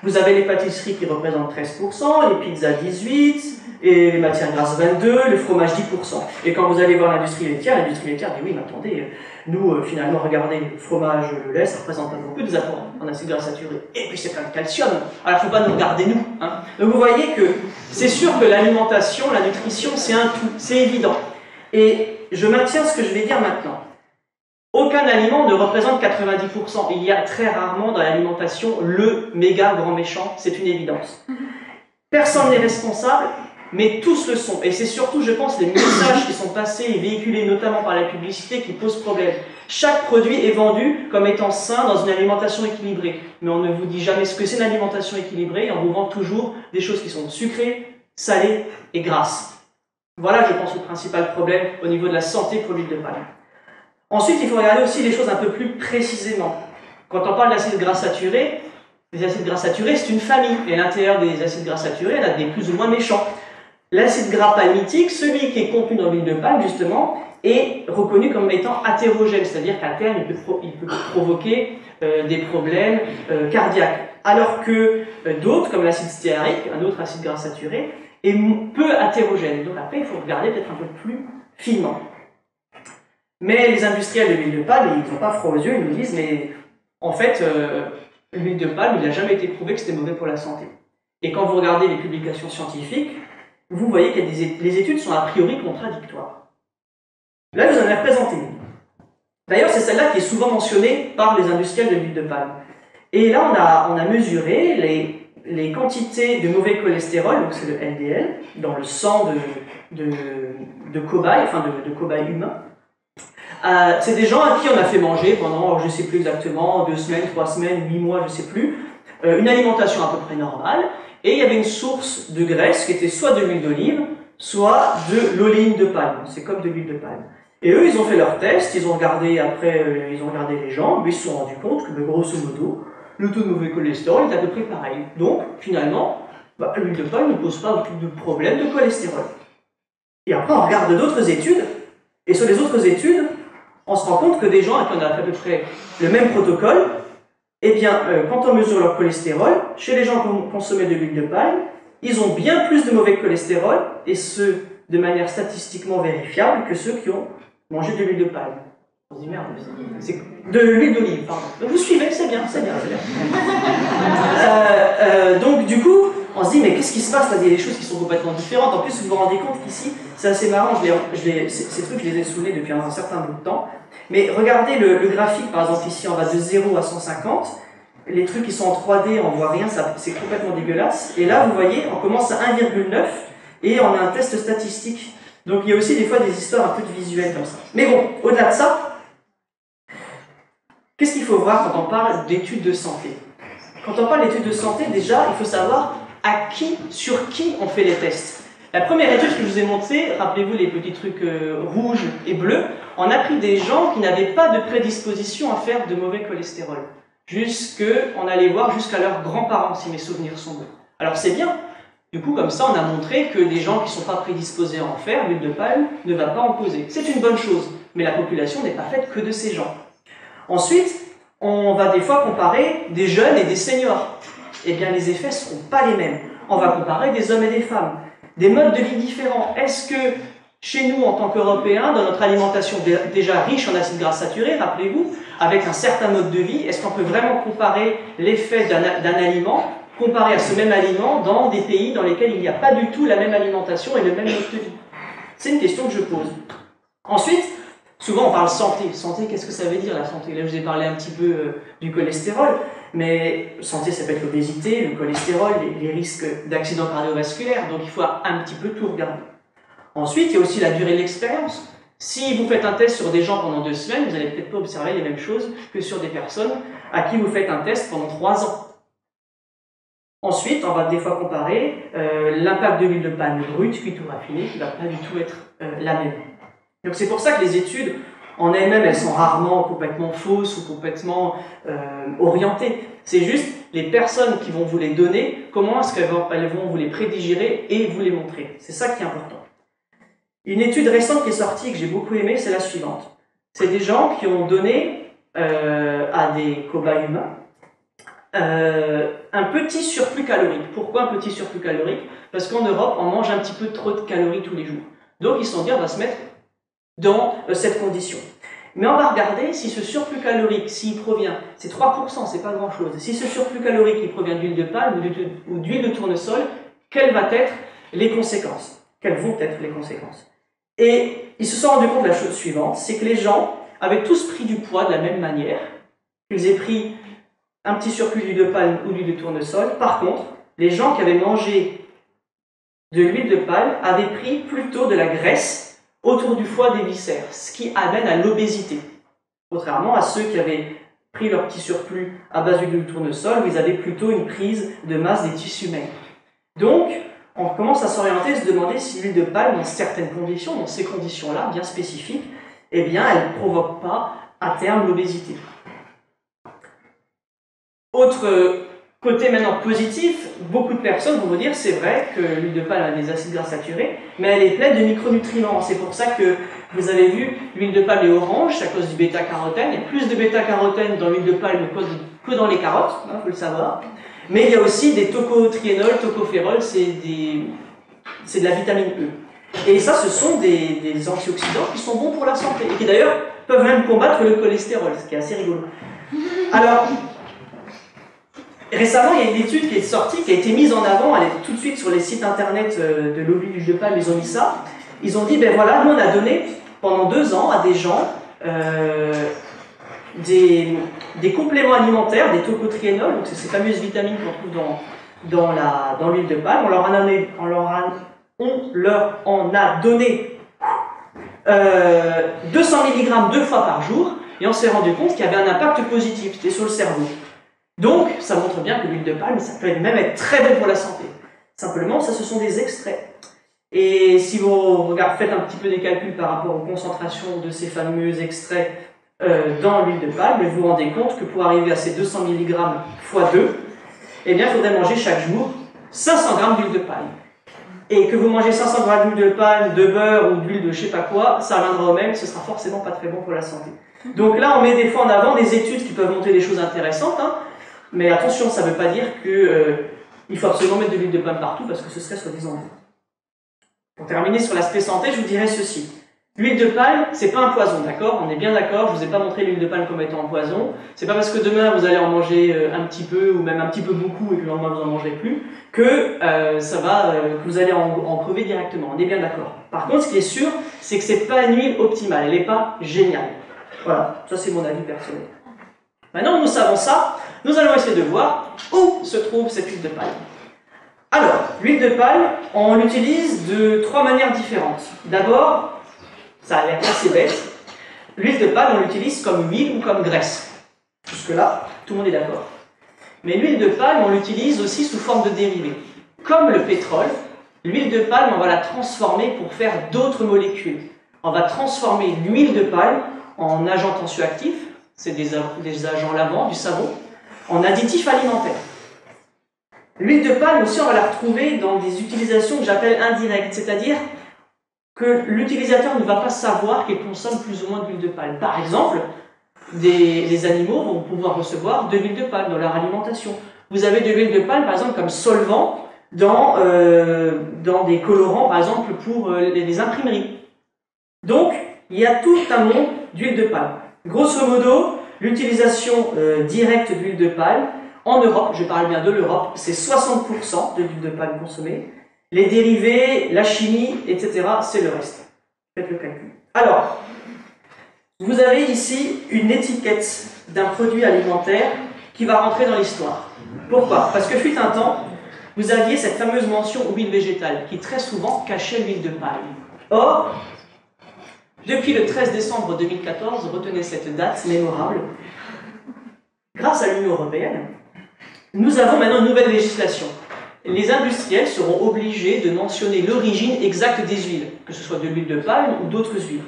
[SPEAKER 2] Vous avez les pâtisseries qui représentent 13%, les pizzas 18%, et les matières grasses 22%, le fromage 10%. Et quand vous allez voir l'industrie laitière dit oui, mais attendez, nous, finalement, regardez, le fromage, le lait, ça représente pas beaucoup des apports en acides gras saturés. Et puis c'est plein de calcium, alors il ne faut pas nous regarder nous. Hein. Donc vous voyez que c'est sûr que l'alimentation, la nutrition, c'est un tout, c'est évident. Et je maintiens ce que je vais dire maintenant. Aucun aliment ne représente 90%. Il y a très rarement dans l'alimentation le méga grand méchant, c'est une évidence. Personne n'est responsable, mais tous le sont. Et c'est surtout, je pense, les messages qui sont passés et véhiculés notamment par la publicité qui posent problème. Chaque produit est vendu comme étant sain dans une alimentation équilibrée. Mais on ne vous dit jamais ce que c'est une alimentation équilibrée et on vous vend toujours des choses qui sont sucrées, salées et grasses. Voilà, je pense, le principal problème au niveau de la santé pour l'huile de palme. Ensuite, il faut regarder aussi les choses un peu plus précisément. Quand on parle d'acides gras saturés, les acides gras saturés, c'est une famille. Et à l'intérieur des acides gras saturés, il y en a des plus ou moins méchants. L'acide gras palmitique, celui qui est contenu dans l'huile de palme, justement, est reconnu comme étant athérogène, c'est-à-dire qu'à terme, il peut provoquer des problèmes cardiaques. Alors que d'autres, comme l'acide stéarique, un autre acide gras saturé, est peu athérogène. Donc après, il faut regarder peut-être un peu plus finement. Mais les industriels de l'huile de palme, ils n'ont pas froid aux yeux, ils nous disent, mais en fait, l'huile de palme, il n'a jamais été prouvé que c'était mauvais pour la santé. Et quand vous regardez les publications scientifiques, vous voyez que les études sont a priori contradictoires. Là, je vous en ai présenté une. D'ailleurs, c'est celle-là qui est souvent mentionnée par les industriels de l'huile de palme. Et là, on a mesuré les quantités de mauvais cholestérol, donc c'est le LDL, dans le sang de cobayes, enfin de cobayes humains. C'est des gens à qui on a fait manger pendant, je ne sais plus exactement, 2 semaines, 3 semaines, 8 mois, je ne sais plus, une alimentation à peu près normale, et il y avait une source de graisse qui était soit de l'huile d'olive, soit de l'oléine de palme, c'est comme de l'huile de palme. Et eux, ils ont fait leur test, ils ont regardé les gens, mais ils se sont rendus compte que, grosso modo, le taux de mauvais cholestérol est à peu près pareil. Donc, finalement, l'huile de palme ne pose pas de problème de cholestérol. Et après, on regarde d'autres études, et sur les autres études, on se rend compte que des gens à qui on a fait à peu près le même protocole, eh bien, quand on mesure leur cholestérol, chez les gens qui ont consommé de l'huile de palme, ils ont bien plus de mauvais cholestérol, et ce, de manière statistiquement vérifiable, que ceux qui ont mangé de l'huile de palme. On se dit merde, c'est de l'huile d'olive, pardon. Donc vous suivez, c'est bien, c'est bien, c'est bien. Donc du coup, on se dit mais qu'est-ce qui se passe là? Il y a des choses qui sont complètement différentes. En plus, vous vous rendez compte qu'ici, c'est assez marrant, ces trucs, je les ai soulevés depuis un certain bout de temps. Mais regardez le graphique, par exemple, ici, on va de 0 à 150. Les trucs qui sont en 3D, on voit rien, c'est complètement dégueulasse. Et là, vous voyez, on commence à 1,9 et on a un test statistique. Donc il y a aussi des fois des histoires un peu de visuel comme ça. Mais bon, au-delà de ça, qu'est-ce qu'il faut voir quand on parle d'études de santé? Quand on parle d'études de santé, déjà, il faut savoir sur qui on fait les tests. La première étude que je vous ai montrée, rappelez-vous les petits trucs rouges et bleus, on a pris des gens qui n'avaient pas de prédisposition à faire de mauvais cholestérol. On allait voir jusqu'à leurs grands-parents, si mes souvenirs sont bons. Alors c'est bien. Du coup, comme ça, on a montré que des gens qui ne sont pas prédisposés à en faire, l'huile de palme ne va pas en causer. C'est une bonne chose, mais la population n'est pas faite que de ces gens. Ensuite, on va des fois comparer des jeunes et des seniors. eh bien les effets ne seront pas les mêmes. On va comparer des hommes et des femmes, des modes de vie différents. Est-ce que chez nous, en tant qu'Européens, dans notre alimentation déjà riche en acides gras saturés, rappelez-vous, avec un certain mode de vie, est-ce qu'on peut vraiment comparer l'effet d'un aliment comparé à ce même aliment dans des pays dans lesquels il n'y a pas du tout la même alimentation et le même mode de vie? C'est une question que je pose. Ensuite, souvent on parle santé. Santé, qu'est-ce que ça veut dire la santé? Là, je vous ai parlé un petit peu du cholestérol, mais santé, ça peut être l'obésité, le cholestérol, les risques d'accidents cardiovasculaires, donc il faut un petit peu tout regarder. Ensuite, il y a aussi la durée de l'expérience. Si vous faites un test sur des gens pendant 2 semaines, vous n'allez peut-être pas observer les mêmes choses que sur des personnes à qui vous faites un test pendant 3 ans. Ensuite, on va des fois comparer l'impact de l'huile de palme brute, cuite ou raffinée, qui ne va pas du tout être la même. Donc c'est pour ça que les études en elles-mêmes, elles sont rarement complètement fausses ou complètement orientées. C'est juste les personnes qui vont vous les donner, comment est-ce qu'elles vont vous les prédigérer et vous les montrer. C'est ça qui est important. Une étude récente qui est sortie, que j'ai beaucoup aimée, c'est la suivante. C'est des gens qui ont donné à des cobayes humains un petit surplus calorique. Pourquoi un petit surplus calorique? Parce qu'en Europe, on mange un petit peu trop de calories tous les jours. Donc ils se sont dit, on va se mettre dans cette condition. Mais on va regarder si ce surplus calorique, s'il provient, c'est 3%, c'est pas grand-chose. Si ce surplus calorique il provient d'huile de palme ou d'huile de tournesol, quelles vont être les conséquences? Quelles vont être les conséquences? Et ils se sont rendus compte de la chose suivante, c'est que les gens avaient tous pris du poids de la même manière, qu'ils aient pris un petit surplus d'huile de palme ou d'huile de tournesol. Par contre, les gens qui avaient mangé de l'huile de palme avaient pris plutôt de la graisse autour du foie des viscères, ce qui amène à l'obésité. Contrairement à ceux qui avaient pris leur petit surplus à base d'huile de tournesol, où ils avaient plutôt une prise de masse des tissus maigres. Donc, on commence à s'orienter et se demander si l'huile de palme, dans certaines conditions, dans ces conditions-là, bien spécifiques, eh bien, elle ne provoque pas à terme l'obésité. Autre côté maintenant positif, beaucoup de personnes vont vous dire c'est vrai que l'huile de palme a des acides gras saturés, mais elle est pleine de micronutriments. C'est pour ça que vous avez vu, l'huile de palme est orange, c'est à cause du bêta-carotène. Il y a plus de bêta-carotène dans l'huile de palme que dans les carottes, il faut le savoir. Mais il y a aussi des tocotriénols, tocophérols, c'est de la vitamine E. Et ça, ce sont des antioxydants qui sont bons pour la santé, et qui d'ailleurs peuvent même combattre le cholestérol, ce qui est assez rigolo. Alors, récemment, il y a une étude qui est sortie, qui a été mise en avant, elle est tout de suite sur les sites internet de lobby d'huile de palme, ils ont mis ça. Ils ont dit, ben voilà, nous on a donné pendant 2 ans à des gens des compléments alimentaires, des tocotriénols, donc c'est ces fameuses vitamines qu'on trouve dans l'huile de palme. On leur en a donné 200 mg 2 fois par jour, et on s'est rendu compte qu'il y avait un impact positif, c'était sur le cerveau. Donc, ça montre bien que l'huile de palme, ça peut même être très bon pour la santé. Simplement, ça, ce sont des extraits. Et si vous faites un petit peu des calculs par rapport aux concentrations de ces fameux extraits dans l'huile de palme, vous vous rendez compte que pour arriver à ces 200 mg x 2, eh bien, il faudrait manger chaque jour 500 g d'huile de palme. Et que vous mangez 500 g d'huile de palme, de beurre ou d'huile de je sais pas quoi, ça reviendra au même, ce sera forcément pas très bon pour la santé. Donc là, on met des fois en avant des études qui peuvent montrer des choses intéressantes, hein, mais attention, ça ne veut pas dire qu'il faut absolument mettre de l'huile de palme partout, parce que ce serait soi-disant bon. Pour terminer sur l'aspect santé, je vous dirais ceci. L'huile de palme, c'est pas un poison, d'accord? On est bien d'accord, je ne vous ai pas montré l'huile de palme comme étant un poison. C'est pas parce que demain vous allez en manger un petit peu, ou même un petit peu beaucoup, et que le lendemain vous n'en mangerez plus, que que vous allez en crever directement. On est bien d'accord. Par contre, ce qui est sûr, c'est que c'est pas une huile optimale, elle n'est pas géniale. Voilà, ça c'est mon avis personnel. Maintenant que nous savons ça, nous allons essayer de voir où se trouve cette huile de palme. Alors, l'huile de palme, on l'utilise de 3 manières différentes. D'abord, ça a l'air assez bête, l'huile de palme, on l'utilise comme huile ou comme graisse. Jusque-là, tout le monde est d'accord. Mais l'huile de palme, on l'utilise aussi sous forme de dérivé. Comme le pétrole, l'huile de palme, on va la transformer pour faire d'autres molécules. On va transformer l'huile de palme en agent tensioactif, c'est des agents lavants, du savon, en additif alimentaire. L'huile de palme aussi, on va la retrouver dans des utilisations que j'appelle indirectes, c'est-à-dire que l'utilisateur ne va pas savoir qu'il consomme plus ou moins d'huile de palme. Par exemple, les animaux vont pouvoir recevoir de l'huile de palme dans leur alimentation. vous avez de l'huile de palme, par exemple, comme solvant dans des colorants, par exemple, pour les imprimeries. Donc, il y a tout un monde d'huile de palme. Grosso modo, l'utilisation directe d'huile de palme, en Europe, je parle bien de l'Europe, c'est 60% de l'huile de palme consommée. Les dérivés, la chimie, etc., c'est le reste. Faites le calcul. Alors, vous avez ici une étiquette d'un produit alimentaire qui va rentrer dans l'histoire. Pourquoi? Parce que fut un temps, vous aviez cette fameuse mention huile végétale qui très souvent cachait l'huile de palme. Or, depuis le 13 décembre 2014, retenez cette date mémorable, grâce à l'Union européenne, nous avons maintenant une nouvelle législation. Les industriels seront obligés de mentionner l'origine exacte des huiles, que ce soit de l'huile de palme ou d'autres huiles.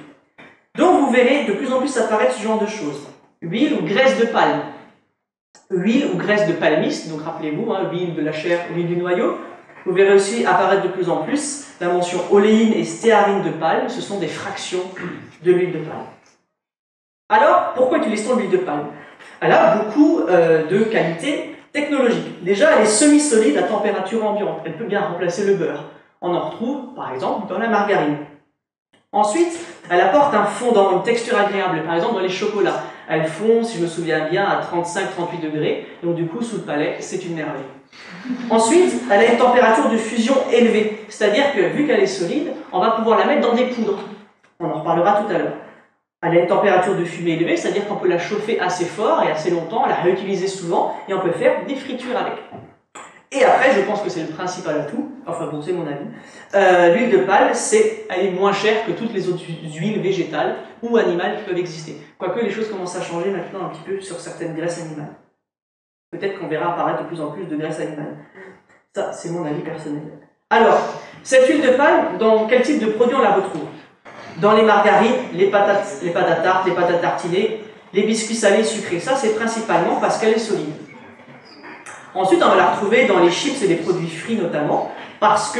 [SPEAKER 2] Donc vous verrez de plus en plus apparaître ce genre de choses. Huile ou graisse de palme. Huile ou graisse de palmiste, donc rappelez-vous, hein, huile de la chair, huile du noyau. Vous verrez aussi apparaître de plus en plus la mention oléine et stéarine de palme, ce sont des fractions de l'huile de palme. Alors, pourquoi utilise-t-on l'huile de palme? Elle a beaucoup de qualités technologiques. Déjà, elle est semi-solide à température ambiante, elle peut bien remplacer le beurre. On en retrouve, par exemple, dans la margarine. Ensuite, elle apporte un fondant, une texture agréable, par exemple dans les chocolats. Elles font, si je me souviens bien, à 35-38 degrés, donc du coup, sous le palais, c'est une merveille. Ensuite, elle a une température de fusion élevée, c'est-à-dire que, vu qu'elle est solide, on va pouvoir la mettre dans des poudres. On en reparlera tout à l'heure. Elle a une température de fumée élevée, c'est-à-dire qu'on peut la chauffer assez fort et assez longtemps, la réutiliser souvent, et on peut faire des fritures avec. Et après, je pense que c'est le principal atout, enfin bon, c'est mon avis, l'huile de palme, elle est moins chère que toutes les autres huiles végétales ou animales qui peuvent exister. Quoique les choses commencent à changer maintenant un petit peu sur certaines graisses animales. Peut-être qu'on verra apparaître de plus en plus de graisses animales. Ça, c'est mon avis personnel. Alors, cette huile de palme, dans quel type de produit on la retrouve? Dans les margarines, les pâtes à tarte, les pâtes à tartiner, les biscuits salés sucrés. Ça, c'est principalement parce qu'elle est solide. Ensuite, on va la retrouver dans les chips et les produits frits notamment, parce que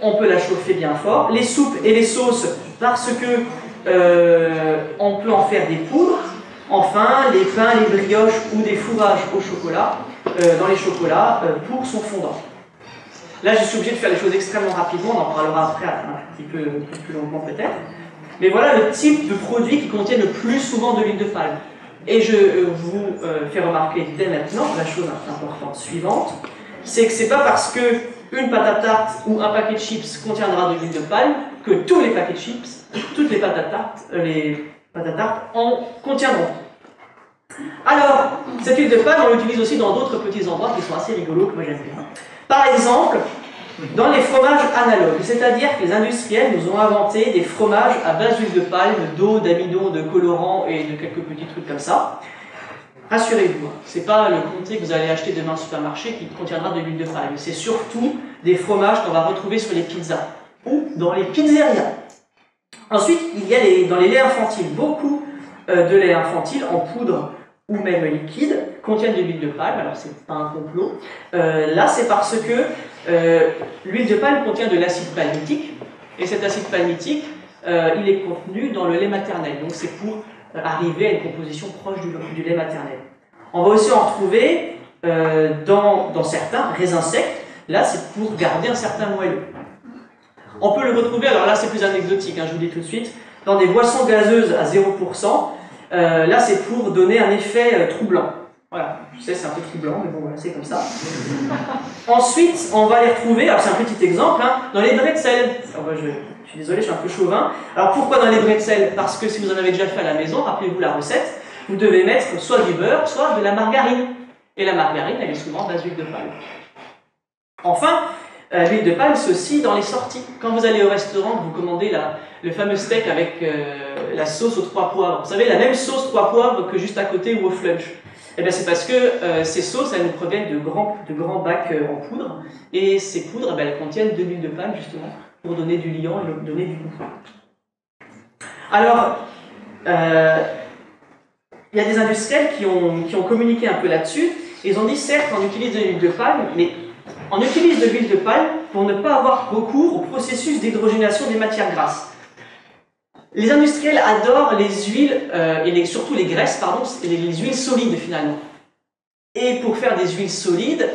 [SPEAKER 2] on peut la chauffer bien fort. Les soupes et les sauces, parce que on peut en faire des poudres. Enfin, les pains, les brioches ou des fourrages au chocolat, dans les chocolats, pour son fondant. Là, je suis obligé de faire les choses extrêmement rapidement, on en parlera après un petit peu plus longuement peut-être. Mais voilà le type de produits qui contiennent le plus souvent de l'huile de palme. Et je vous fais remarquer dès maintenant la chose importante suivante, c'est que c'est pas parce que une pâte à tarte ou un paquet de chips contiendra de l'huile de palme que tous les paquets de chips, toutes les pâtes à tarte en contiendront. Alors, cette huile de palme, on l'utilise aussi dans d'autres petits endroits qui sont assez rigolos, que moi j'aime bien. Par exemple, dans les fromages analogues, c'est-à-dire que les industriels nous ont inventé des fromages à base d'huile de palme, d'eau, d'amidon, de colorant et de quelques petits trucs comme ça. Rassurez-vous, ce n'est pas le comté que vous allez acheter demain au supermarché qui contiendra de l'huile de palme. C'est surtout des fromages qu'on va retrouver sur les pizzas ou dans les pizzerias. Ensuite, il y a dans les laits infantiles, beaucoup de laits infantiles en poudre ou même liquide contiennent de l'huile de palme. Alors c'est pas un complot. Là, c'est parce que l'huile de palme contient de l'acide palmitique, et cet acide palmitique, il est contenu dans le lait maternel. Donc c'est pour arriver à une composition proche du lait maternel. On va aussi en retrouver dans certains raisins secs. Là, c'est pour garder un certain moelleux. On peut le retrouver, alors là c'est plus anecdotique, hein, je vous le dis tout de suite, dans des boissons gazeuses à 0%. Là c'est pour donner un effet troublant. Voilà, je sais c'est un peu troublant, mais bon voilà, c'est comme ça. Ensuite, on va les retrouver, alors c'est un petit exemple, hein, dans les bretzels. Je suis désolé, je suis un peu chauvin. Alors pourquoi dans les bretzels? Parce que si vous en avez déjà fait à la maison, rappelez-vous la recette, vous devez mettre soit du beurre, soit de la margarine. Et la margarine, elle est souvent à base d'huile de palme. Enfin, l'huile de palme, c'est aussi dans les sorties. Quand vous allez au restaurant, vous commandez le fameux steak avec la sauce aux 3 poivres. Vous savez, la même sauce 3 poivres que juste à côté ou au flunch. Eh bien, c'est parce que ces sauces, elles nous proviennent de grands bacs en poudre. Et ces poudres, elles contiennent de l'huile de palme, justement, pour donner du liant et donner du goût. Alors, il y a des industriels qui ont communiqué un peu là-dessus. Ils ont dit, certes, on utilise de l'huile de palme, mais on utilise de l'huile de palme pour ne pas avoir recours au processus d'hydrogénation des matières grasses. Les industriels adorent les huiles, et surtout les graisses, pardon, et les huiles solides finalement. Et pour faire des huiles solides,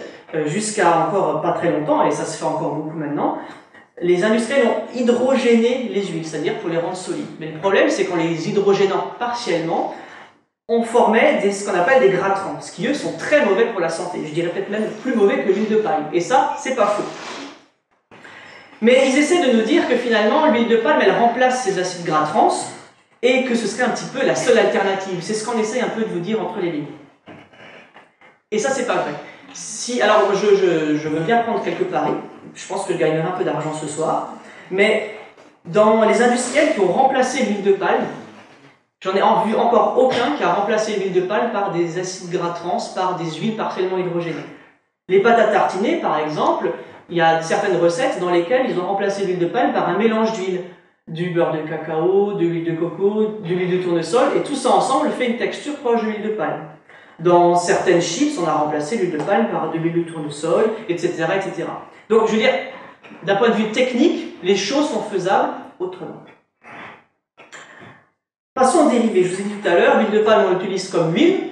[SPEAKER 2] jusqu'à encore pas très longtemps, et ça se fait encore beaucoup maintenant, les industriels ont hydrogéné les huiles, c'est-à-dire pour les rendre solides. Mais le problème, c'est qu'en les hydrogénant partiellement, on formait ce qu'on appelle des gras trans, qui eux sont très mauvais pour la santé. Je dirais peut-être même plus mauvais que l'huile de palme. Et ça, c'est pas faux. Mais ils essaient de nous dire que finalement, l'huile de palme, elle remplace ces acides gras trans, et que ce serait un petit peu la seule alternative. C'est ce qu'on essaie un peu de vous dire entre les lignes. Et ça, c'est pas vrai. Alors, je veux bien prendre quelques paris. Je pense que je gagnerai un peu d'argent ce soir. Mais dans les industriels qui ont remplacé l'huile de palme, j'en ai vu encore aucun qui a remplacé l'huile de palme par des acides gras trans, par des huiles partiellement hydrogénées. Les pâtes à tartiner, par exemple, il y a certaines recettes dans lesquelles ils ont remplacé l'huile de palme par un mélange d'huile. Du beurre de cacao, de l'huile de coco, de l'huile de tournesol, et tout ça ensemble fait une texture proche de l'huile de palme. Dans certaines chips, on a remplacé l'huile de palme par de l'huile de tournesol, etc., etc. Donc, je veux dire, d'un point de vue technique, les choses sont faisables autrement. Passons aux dérivés. Je vous ai dit tout à l'heure, l'huile de palme, on l'utilise comme huile,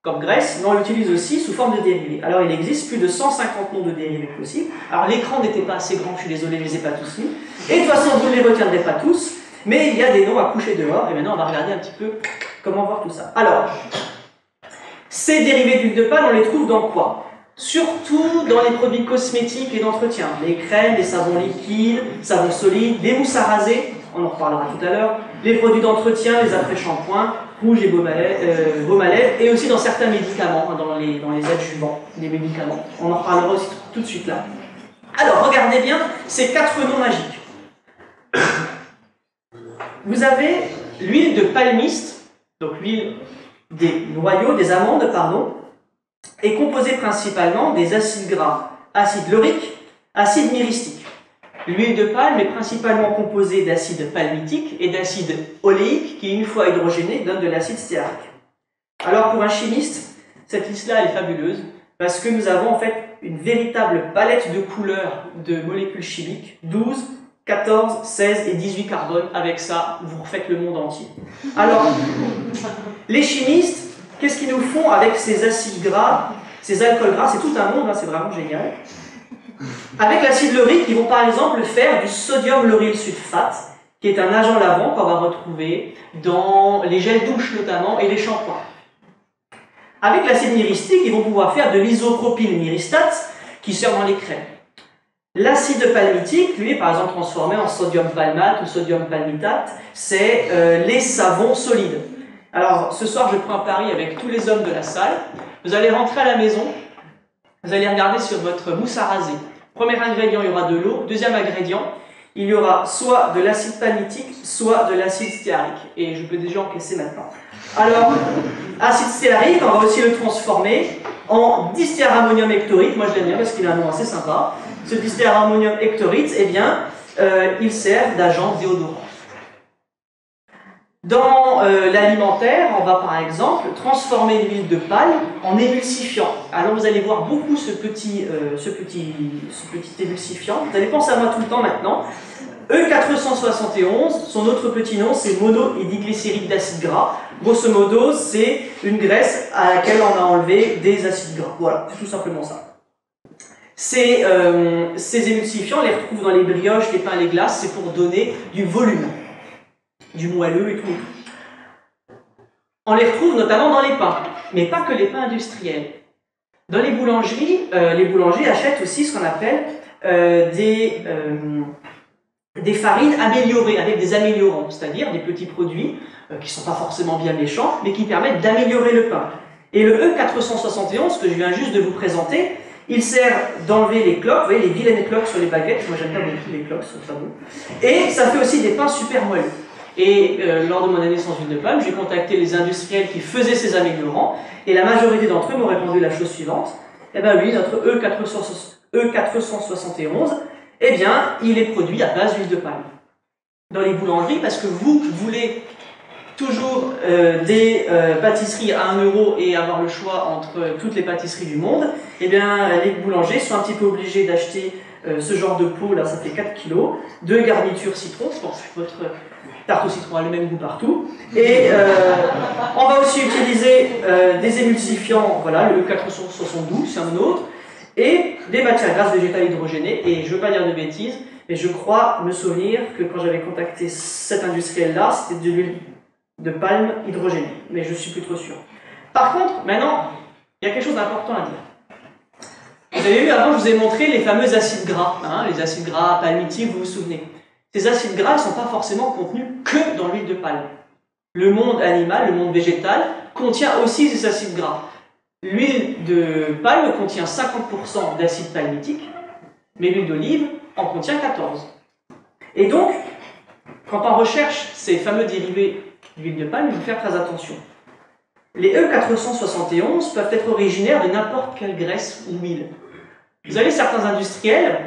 [SPEAKER 2] comme graisse, mais on l'utilise aussi sous forme de dérivés. Alors, il existe plus de 150 noms de dérivés possibles. Alors, l'écran n'était pas assez grand, je suis désolé, je ne les ai pas tous mis. Et de toute façon, vous ne les retiendrez pas tous, mais il y a des noms à coucher dehors, et maintenant, on va regarder un petit peu comment voir tout ça. Alors, ces dérivés d'huile de palme, on les trouve dans quoi? Surtout dans les produits cosmétiques et d'entretien. Les crèmes, les savons liquides, savons solides, les mousses à raser, on en reparlera tout à l'heure, les produits d'entretien, les après-shampoings, rouges et baumes à lèvres, et aussi dans certains médicaments, dans les adjuvants, les médicaments. On en reparlera aussi tout de suite là. Alors, regardez bien ces 4 noms magiques. Vous avez l'huile de palmiste, donc l'huile des noyaux, des amandes, pardon, est composée principalement des acides gras, acide laurique, acide myristique. L'huile de palme est principalement composée d'acide palmitique et d'acide oléique qui, une fois hydrogéné, donne de l'acide stéarique. Alors pour un chimiste, cette liste-là elle est fabuleuse parce que nous avons en fait une véritable palette de couleurs de molécules chimiques, 12, 14, 16 et 18 carbones. Avec ça, vous refaites le monde entier. Alors, les chimistes, qu'est-ce qu'ils nous font avec ces acides gras, ces alcools gras? C'est tout un monde, hein, c'est vraiment génial. Avec l'acide laurique, ils vont par exemple faire du sodium lauryl sulfate, qui est un agent lavant qu'on va retrouver dans les gels douche notamment et les shampoings. Avec l'acide myristique, ils vont pouvoir faire de l'isopropylmyristate, qui sert dans les crèmes. L'acide palmitique, lui, est par exemple transformé en sodium palmate ou sodium palmitate, c'est les savons solides. Alors, ce soir, je prends un pari avec tous les hommes de la salle. Vous allez rentrer à la maison, vous allez regarder sur votre mousse à raser. Premier ingrédient, il y aura de l'eau. Deuxième ingrédient, il y aura soit de l'acide palmitique, soit de l'acide stéarique. Et je peux déjà encaisser maintenant. Alors, acide stéarique, on va aussi le transformer en distéarammonium hectorite. Moi, je l'aime bien parce qu'il a un nom assez sympa. Ce distéarammonium hectorite, eh bien, il sert d'agent déodorant. Dans l'alimentaire, on va par exemple transformer l'huile de palme en émulsifiant. Alors vous allez voir beaucoup ce petit émulsifiant. Vous allez penser à moi tout le temps maintenant. E471, son autre petit nom, c'est monoédiglycéride d'acide gras. Grosso modo, c'est une graisse à laquelle on a enlevé des acides gras. Voilà, c'est tout simplement ça. Ces émulsifiants, on les retrouve dans les brioches, les pains, les glaces, c'est pour donner du volume, du moelleux et tout. On les retrouve notamment dans les pains, mais pas que les pains industriels. Dans les boulangeries achètent aussi ce qu'on appelle des farines améliorées, avec des améliorants, c'est-à-dire des petits produits qui ne sont pas forcément bien méchants, mais qui permettent d'améliorer le pain. Et le E471, que je viens juste de vous présenter, il sert d'enlever les cloques, vous voyez les vilaines cloques sur les baguettes, moi j'aime pas beaucoup les cloques, c'est pas bon. Et ça fait aussi des pains super moelleux. Et lors de mon année sans huile de palme, j'ai contacté les industriels qui faisaient ces améliorants, et la majorité d'entre eux m'ont répondu la chose suivante. Eh bien oui, notre E471, eh bien, il est produit à base d'huile de palme. Dans les boulangeries, parce que vous voulez toujours des pâtisseries à 1 € et avoir le choix entre toutes les pâtisseries du monde, eh bien, les boulangers sont un petit peu obligés d'acheter ce genre de pot, là, ça fait 4 kg. 2 garnitures citron, je pense que votre tarte au citron a le même goût partout. Et on va aussi utiliser des émulsifiants, voilà, le E472, c'est un autre, et des matières grasses végétales hydrogénées. Et je ne veux pas dire de bêtises, mais je crois me souvenir que quand j'avais contacté cet industriel-là, c'était de l'huile de palme hydrogénée, mais je ne suis plus trop sûr. Par contre, maintenant, il y a quelque chose d'important à dire. Vous avez vu, avant, je vous ai montré les fameux acides gras, hein, les acides gras palmitiques, vous vous souvenez. Ces acides gras ne sont pas forcément contenus que dans l'huile de palme. Le monde animal, le monde végétal, contient aussi ces acides gras. L'huile de palme contient 50% d'acides palmitiques, mais l'huile d'olive en contient 14%. Et donc, quand on recherche ces fameux dérivés d'huile de palme, il faut faire très attention. Les E471 peuvent être originaires de n'importe quelle graisse ou huile. Vous avez certains industriels,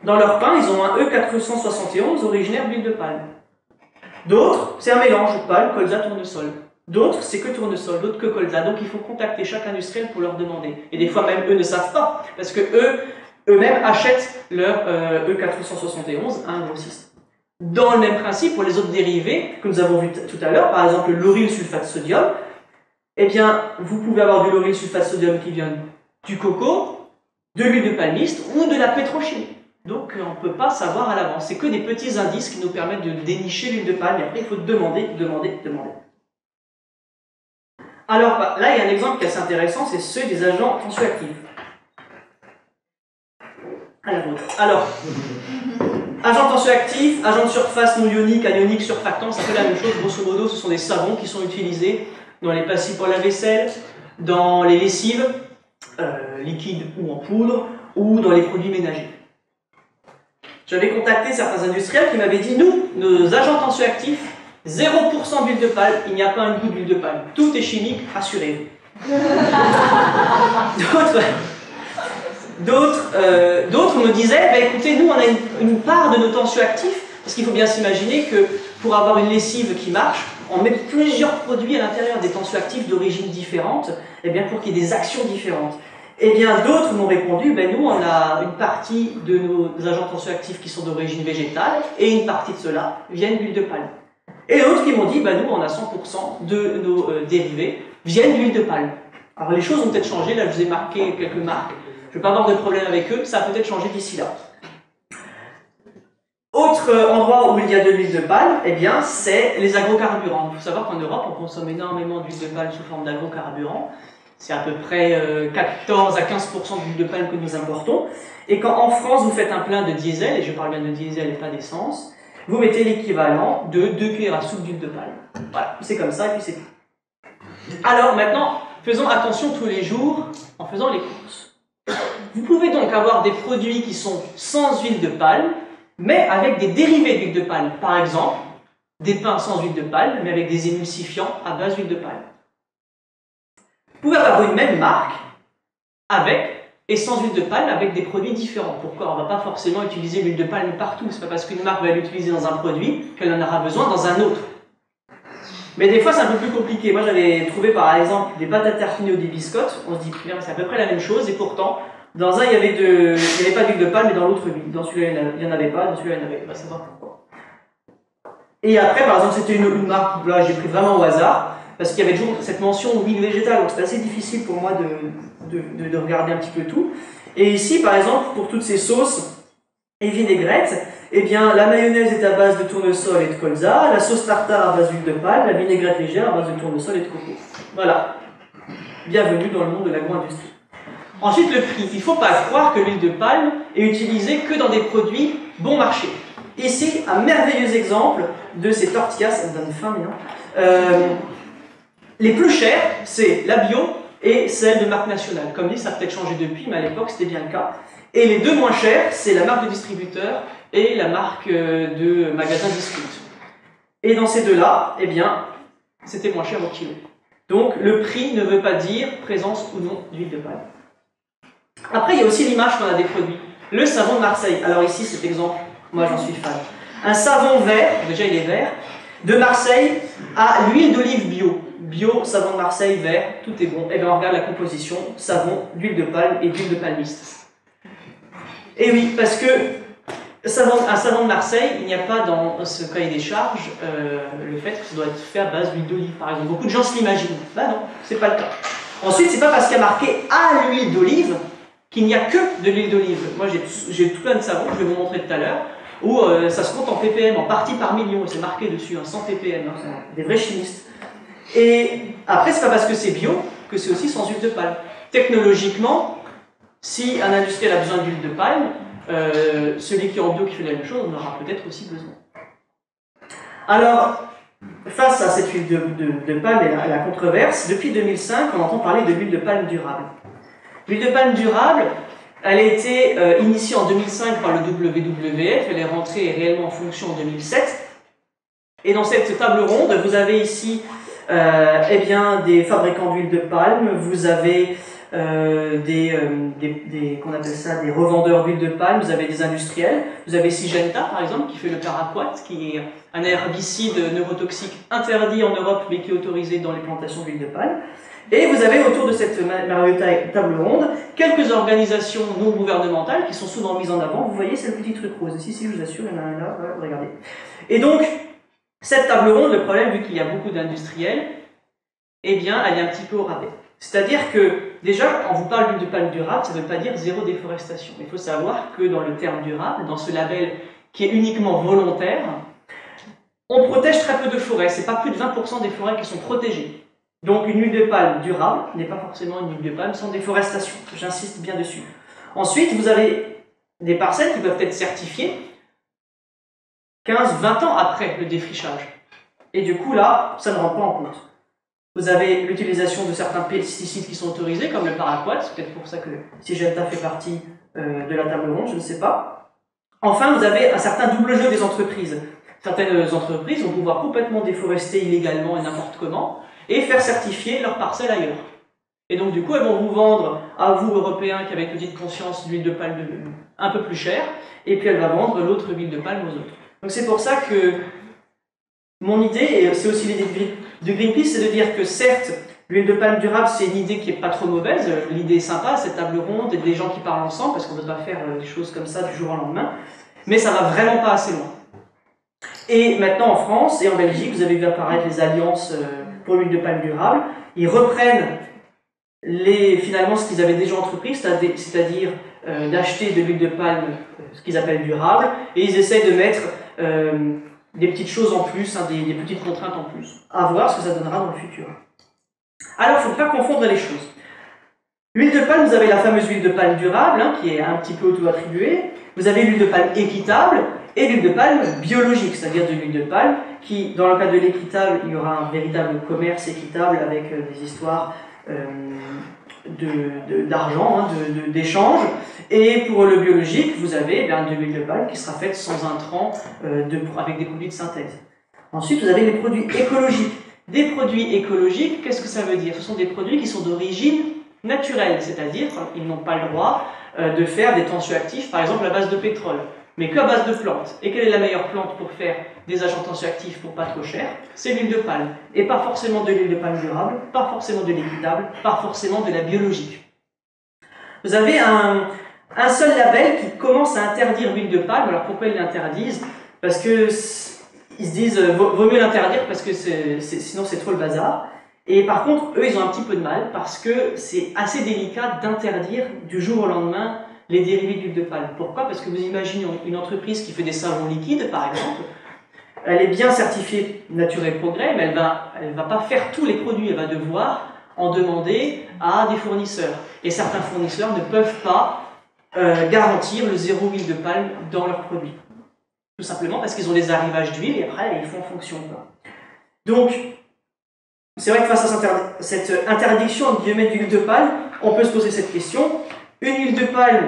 [SPEAKER 2] dans leur pain, ils ont un E471 originaire d'huile de palme. D'autres, c'est un mélange de palme, colza, tournesol. D'autres, c'est que tournesol, d'autres que colza. Donc il faut contacter chaque industriel pour leur demander. Et des fois même, eux ne savent pas, parce que eux-mêmes achètent leur E471 à un grossiste. Dans le même principe, pour les autres dérivés que nous avons vu tout à l'heure, par exemple le lauryl sulfate de sodium, eh bien, vous pouvez avoir du lauryl sulfate de sodium qui vient du coco, de l'huile de palmiste ou de la pétrochimie. Donc on ne peut pas savoir à l'avance. C'est que des petits indices qui nous permettent de dénicher l'huile de palme. Et après, il faut demander. Alors là, il y a un exemple qui est assez intéressant, c'est ceux des agents tensioactifs. Alors, agents tensioactifs, agents de surface non ioniques, anioniques, surfactants, ça fait la même chose. Grosso modo, ce sont des savons qui sont utilisés dans les pastilles pour la vaisselle, dans les lessives, liquides ou en poudre, ou dans les produits ménagers. J'avais contacté certains industriels qui m'avaient dit, nous, nos agents tensioactifs, 0% d'huile de palme, il n'y a pas un goût d'huile de palme. Tout est chimique, rassurez-vous. D'autres me disaient, bah, écoutez, nous, on a une part de nos tensioactifs, parce qu'il faut bien s'imaginer que pour avoir une lessive qui marche, on met plusieurs produits à l'intérieur des tensioactifs d'origine différente, et bien pour qu'il y ait des actions différentes. Eh bien, d'autres m'ont répondu, ben nous, on a une partie de nos agents tensioactifs qui sont d'origine végétale, et une partie de cela viennent d'huile de palme. Et d'autres qui m'ont dit, ben nous, on a 100% de nos dérivés viennent d'huile de palme. Alors les choses ont peut-être changé, là je vous ai marqué quelques marques, je ne vais pas avoir de problème avec eux, ça a peut-être changé d'ici là. Autre endroit où il y a de l'huile de palme, eh bien, c'est les agrocarburants. Il faut savoir qu'en Europe, on consomme énormément d'huile de palme sous forme d'agrocarburants. C'est à peu près 14 à 15% d'huile de palme que nous importons. Et quand en France, vous faites un plein de diesel, et je parle bien de diesel et pas d'essence, vous mettez l'équivalent de 2 cuillères à soupe d'huile de palme. Voilà, c'est comme ça et puis c'est tout. Alors maintenant, faisons attention tous les jours en faisant les courses. Vous pouvez donc avoir des produits qui sont sans huile de palme, mais avec des dérivés d'huile de palme. Par exemple, des pains sans huile de palme, mais avec des émulsifiants à base d'huile de palme. Vous pouvez avoir une même marque avec et sans huile de palme avec des produits différents. Pourquoi? On ne va pas forcément utiliser l'huile de palme partout. Ce n'est pas parce qu'une marque va l'utiliser dans un produit qu'elle en aura besoin dans un autre. Mais des fois, c'est un peu plus compliqué. Moi, j'avais trouvé par exemple des pâtes à tartiner ou des biscottes. On se dit, c'est à peu près la même chose. Et pourtant, dans un, il n'y avait pas d'huile de palme, mais dans l'autre, oui. Dans celui-là, il n'y en avait pas. Dans celui-là, il y en avait. On va savoir pourquoi. Et après, par exemple, c'était une marque, là, j'ai pris vraiment au hasard. Parce qu'il y avait toujours cette mention huile végétale, donc c'était assez difficile pour moi de regarder un petit peu tout. Et ici, par exemple, pour toutes ces sauces et vinaigrettes, eh bien, la mayonnaise est à base de tournesol et de colza, la sauce tartare à base d'huile de palme, la vinaigrette légère à base de tournesol et de coco. Voilà. Bienvenue dans le monde de l'agro-industrie. Ensuite, le prix. Il ne faut pas croire que l'huile de palme est utilisée que dans des produits bon marché. Ici, un merveilleux exemple de ces tortillas, ça me donne faim maintenant. Les plus chères, c'est la bio et celle de marque nationale. Comme dit, ça a peut-être changé depuis, mais à l'époque, c'était bien le cas. Et les deux moins chères, c'est la marque de distributeur et la marque de magasin discount. Et dans ces deux-là, eh bien, c'était moins cher au kilo. Donc, le prix ne veut pas dire présence ou non d'huile de palme. Après, il y a aussi l'image qu'on a des produits. Le savon de Marseille. Alors ici, cet exemple, moi, j'en suis fan. Un savon vert, déjà il est vert, de Marseille à l'huile d'olive bio. Bio, savon de Marseille, vert, tout est bon. Et bien on regarde la composition, savon, d'huile de palme et d'huile de palmiste. Et oui, parce que un savon de Marseille, il n'y a pas dans ce cahier des charges le fait que ça doit être fait à base d'huile d'olive, par exemple. Beaucoup de gens se l'imaginent. Ben non, c'est pas le cas. Ensuite, c'est pas parce qu'il y a marqué à l'huile d'olive qu'il n'y a que de l'huile d'olive. Moi, j'ai tout plein de savons, je vais vous montrer tout à l'heure, où ça se compte en ppm, en partie par million, et c'est marqué dessus, 100 ppm, hein, des vrais chimistes. Et après, c'est pas parce que c'est bio que c'est aussi sans huile de palme. Technologiquement, si un industriel a besoin d'huile de palme, celui qui est en bio qui fait la même chose, on aura peut-être aussi besoin. Alors, face à cette huile de palme et à la controverse, depuis 2005, on entend parler de l'huile de palme durable. L'huile de palme durable, elle a été initiée en 2005 par le WWF, elle est rentrée réellement en fonction en 2007. Et dans cette table ronde, vous avez ici eh bien, des fabricants d'huile de palme, vous avez qu'on appelle ça des revendeurs d'huile de palme, vous avez des industriels, vous avez Syngenta par exemple qui fait le paraquat, qui est un herbicide neurotoxique interdit en Europe mais qui est autorisé dans les plantations d'huile de palme. Et vous avez autour de cette merveilleuse table ronde quelques organisations non gouvernementales qui sont souvent mises en avant. Vous voyez, c'est le petit truc rose ici, si je vous assure, il y en a un là, voilà, regardez. Et donc, cette table ronde, le problème, vu qu'il y a beaucoup d'industriels, eh bien, elle est un petit peu au rabais. C'est-à-dire que, déjà, quand on vous parle d'huile de palme durable, ça ne veut pas dire zéro déforestation. Il faut savoir que dans le terme durable, dans ce label qui est uniquement volontaire, on protège très peu de forêts. Ce n'est pas plus de 20% des forêts qui sont protégées. Donc, une huile de palme durable n'est pas forcément une huile de palme sans déforestation. J'insiste bien dessus. Ensuite, vous avez des parcelles qui peuvent être certifiées 15-20 ans après le défrichage. Et du coup, là, ça ne rentre pas en compte. Vous avez l'utilisation de certains pesticides qui sont autorisés, comme le paraquat, c'est peut-être pour ça que Syngenta fait partie de la table ronde, je ne sais pas. Enfin, vous avez un certain double jeu des entreprises. Certaines entreprises vont pouvoir complètement déforester illégalement et n'importe comment, et faire certifier leurs parcelles ailleurs. Et donc, du coup, elles vont vous vendre, à vous, Européens, qui avez une petite conscience, l'huile de palme un peu plus chère, et puis elle va vendre l'autre huile de palme aux autres. Donc, c'est pour ça que mon idée, et c'est aussi l'idée de Greenpeace, c'est de dire que certes, l'huile de palme durable, c'est une idée qui n'est pas trop mauvaise. L'idée est sympa, cette table ronde et des gens qui parlent ensemble, parce qu'on ne peut pas faire des choses comme ça du jour au lendemain. Mais ça ne va vraiment pas assez loin. Et maintenant, en France et en Belgique, vous avez vu apparaître les alliances pour l'huile de palme durable. Ils reprennent finalement ce qu'ils avaient déjà entrepris, c'est-à-dire d'acheter de l'huile de palme, ce qu'ils appellent durable, et ils essaient de mettre des petites choses en plus, hein, des petites contraintes en plus. À voir ce que ça donnera dans le futur. Alors, il ne faut pas confondre les choses. L'huile de palme, vous avez la fameuse huile de palme durable, hein, qui est un petit peu auto-attribuée. Vous avez l'huile de palme équitable et l'huile de palme biologique, c'est-à-dire de l'huile de palme qui, dans le cas de l'équitable, il y aura un véritable commerce équitable avec des histoires d'argent, hein, d'échange. Et pour le biologique, vous avez de l'huile de palme qui sera faite sans intrants, avec des produits de synthèse. Ensuite, vous avez les produits écologiques. Des produits écologiques, qu'est-ce que ça veut dire? Ce sont des produits qui sont d'origine naturelle, c'est-à-dire qu'ils n'ont pas le droit de faire des tensioactifs, par exemple à base de pétrole, mais qu'à base de plantes. Et quelle est la meilleure plante pour faire des agents tensioactifs pour pas trop cher? C'est l'huile de palme. Et pas forcément de l'huile de palme durable, pas forcément de l'équitable, pas forcément de la biologique. Vous avez un seul label qui commence à interdire l'huile de palme. Alors pourquoi ils l'interdisent? Parce que ils se disent vaut mieux l'interdire parce que sinon c'est trop le bazar. Et par contre, eux, ils ont un petit peu de mal parce que c'est assez délicat d'interdire du jour au lendemain les dérivés d'huile de palme. Pourquoi? Parce que vous imaginez une entreprise qui fait des savons liquides, par exemple, elle est bien certifiée Nature et Progrès, mais elle va pas faire tous les produits, elle va devoir en demander à des fournisseurs. Et certains fournisseurs ne peuvent pas garantir le zéro huile de palme dans leurs produits. Tout simplement parce qu'ils ont des arrivages d'huile et après ils font en fonction. Donc, c'est vrai que face à cette interdiction d'huile de palme, on peut se poser cette question. Une huile de palme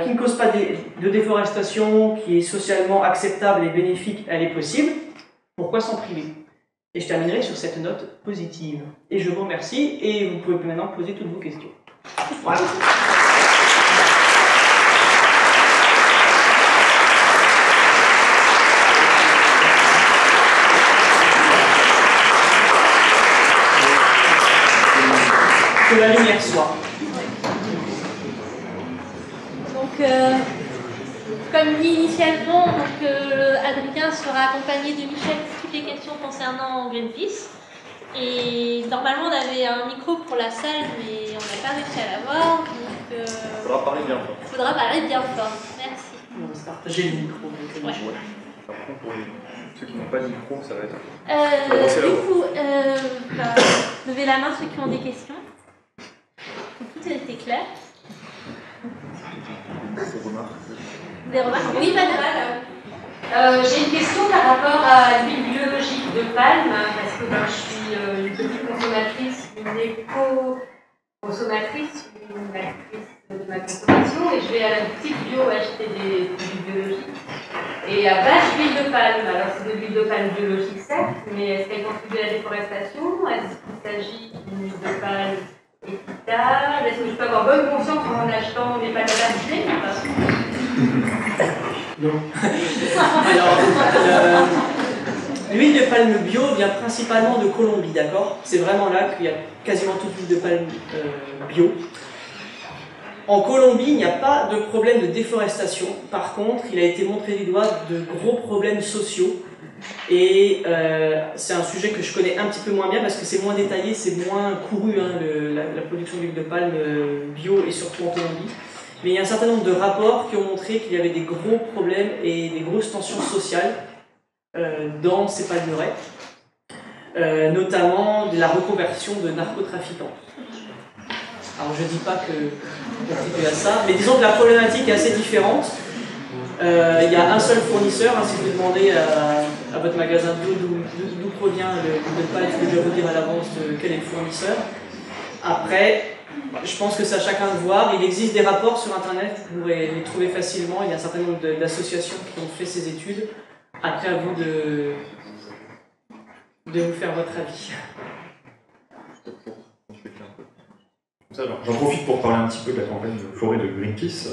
[SPEAKER 2] qui ne cause pas de déforestation, qui est socialement acceptable et bénéfique, elle est possible. Pourquoi s'en priver? Et je terminerai sur cette note positive. Et je vous remercie et vous pouvez maintenant poser toutes vos questions. Voilà. Que la lumière soit.
[SPEAKER 1] Donc, comme dit initialement, donc, Adrien sera accompagné de Michel pour toutes les questions concernant Greenpeace. Et normalement, on avait un micro pour la salle, mais on n'a pas réussi à l'avoir. Donc,
[SPEAKER 3] faudra parler bien fort.
[SPEAKER 1] Faudra parler bien fort. Merci.
[SPEAKER 2] On va se partager le micro.
[SPEAKER 1] Ouais.
[SPEAKER 3] Par contre, pour ceux qui n'ont pas de micro, ça va être...
[SPEAKER 1] Du coup, levez la main ceux qui ont des questions. Donc, tout a été clair. Des remarques? Oui, madame.
[SPEAKER 4] J'ai une question par rapport à l'huile biologique de palme, parce que je suis une petite consommatrice, une éco-consommatrice, une actrice de ma consommation, et je vais à la boutique bio acheter des produits biologiques. Et à base d'huile de palme, alors c'est de l'huile de palme biologique certes, mais est-ce qu'elle contribue à la déforestation? Est-ce qu'il s'agit d'une huile de palme équitable? Est-ce que je peux avoir bonne conscience en achetant des palmes vaccinées ou pas?
[SPEAKER 2] Non. Alors, l'huile de palme bio vient principalement de Colombie, d'accord? C'est vraiment là qu'il y a quasiment toute l'huile de palme bio. En Colombie, il n'y a pas de problème de déforestation. Par contre, il a été montré du doigt de gros problèmes sociaux. Et c'est un sujet que je connais un petit peu moins bien parce que c'est moins détaillé, c'est moins couru, hein, la production d'huile de palme bio et surtout en Colombie. Mais il y a un certain nombre de rapports qui ont montré qu'il y avait des gros problèmes et des grosses tensions sociales dans ces palmeraies, notamment de la reconversion de narcotrafiquants. Alors je ne dis pas que contribue à ça, mais disons que la problématique est assez différente. Il y a un seul fournisseur, hein, si vous demandez à votre magasin bio d'où provient le palme, je peux déjà vous dire à l'avance quel est le fournisseur. Après, je pense que c'est à chacun de voir. Il existe des rapports sur internet, vous pourrez les trouver facilement. Il y a un certain nombre d'associations qui ont fait ces études. Après, à vous de vous faire votre avis.
[SPEAKER 3] J'en profite pour parler un petit peu de la campagne forêt de Greenpeace.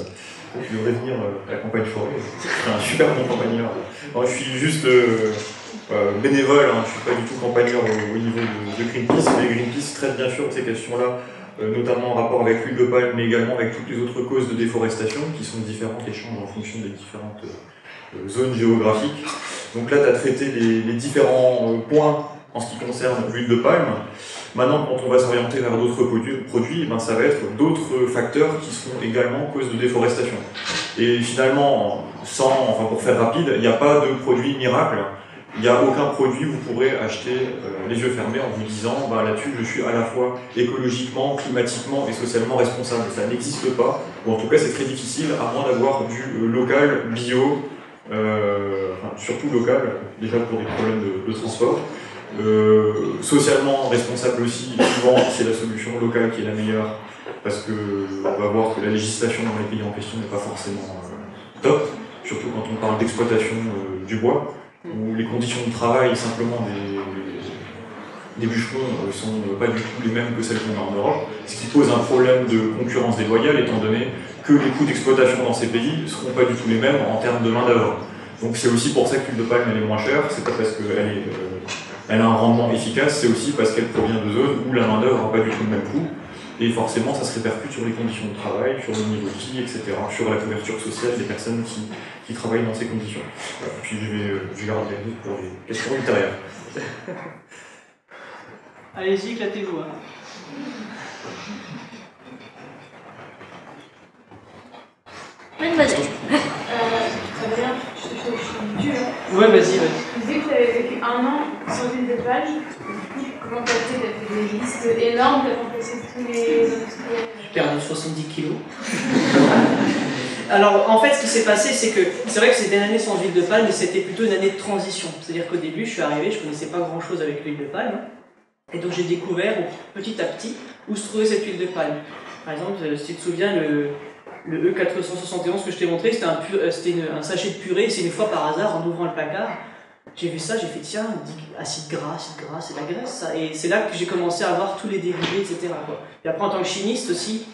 [SPEAKER 3] Je devrais venir à la campagne forêt. C'est un super bon campagneur. Alors, je suis juste bénévole, hein. Je ne suis pas du tout campagneur au niveau de Greenpeace, mais Greenpeace traite bien sûr de ces questions-là, notamment en rapport avec l'huile de palme, mais également avec toutes les autres causes de déforestation qui sont différentes et changent en fonction des différentes zones géographiques. Donc là, tu as traité les différents points en ce qui concerne l'huile de palme. Maintenant, quand on va s'orienter vers d'autres produits, ben, ça va être d'autres facteurs qui seront également cause de déforestation. Et finalement, pour faire rapide, il n'y a pas de produit miracle. Il n'y a aucun produit où vous pourrez acheter les yeux fermés en vous disant bah, là-dessus je suis à la fois écologiquement, climatiquement et socialement responsable. Ça n'existe pas, ou en tout cas c'est très difficile à moins d'avoir du local, bio, surtout local, déjà pour des problèmes de transport. Socialement responsable aussi, souvent c'est la solution locale qui est la meilleure parce que on va voir que la législation dans les pays en question n'est pas forcément top, surtout quand on parle d'exploitation du bois, où les conditions de travail simplement des bûcherons sont pas du tout les mêmes que celles qu'on a en Europe, ce qui pose un problème de concurrence déloyale étant donné que les coûts d'exploitation dans ces pays ne seront pas du tout les mêmes en termes de main d'œuvre. Donc c'est aussi pour ça que l'huile de palme elle est moins chère, c'est pas parce qu'elle a un rendement efficace, c'est aussi parce qu'elle provient de zones où la main d'œuvre n'a pas du tout le même coût. Et forcément, ça se répercute sur les conditions de travail, sur le niveau de vie, etc., sur la couverture sociale des personnes qui travaillent dans ces conditions. Voilà. Puis je garde les pour les questions ultérieures.
[SPEAKER 2] Allez-y, éclatez-vous. Hein.
[SPEAKER 1] Mademoiselle.
[SPEAKER 5] Ça va bien, je suis dure.
[SPEAKER 2] Ouais, vas-y.
[SPEAKER 5] Tu disais que tu avais vécu 1 an sans l'huile de palme. Comment tu as fait? Tu as fait des listes énormes, tu as remplacé tous les industriels.
[SPEAKER 2] J'ai perdu 70 kilos. Alors, en fait, ce qui s'est passé, c'est que c'est vrai que c'était une année sans huile de palme, mais c'était plutôt une année de transition. C'est-à-dire qu'au début, je suis arrivé, je ne connaissais pas grand-chose avec l'huile de palme. Et donc, j'ai découvert petit à petit où se trouvait cette huile de palme. Par exemple, si tu te souviens, le E471 que je t'ai montré, c'était un sachet de purée, c'est une fois par hasard, en ouvrant le placard, j'ai vu ça, j'ai fait tiens, acide gras, c'est la graisse ça. Et c'est là que j'ai commencé à voir tous les dérivés, etc. quoi. Et après en tant que chimiste aussi,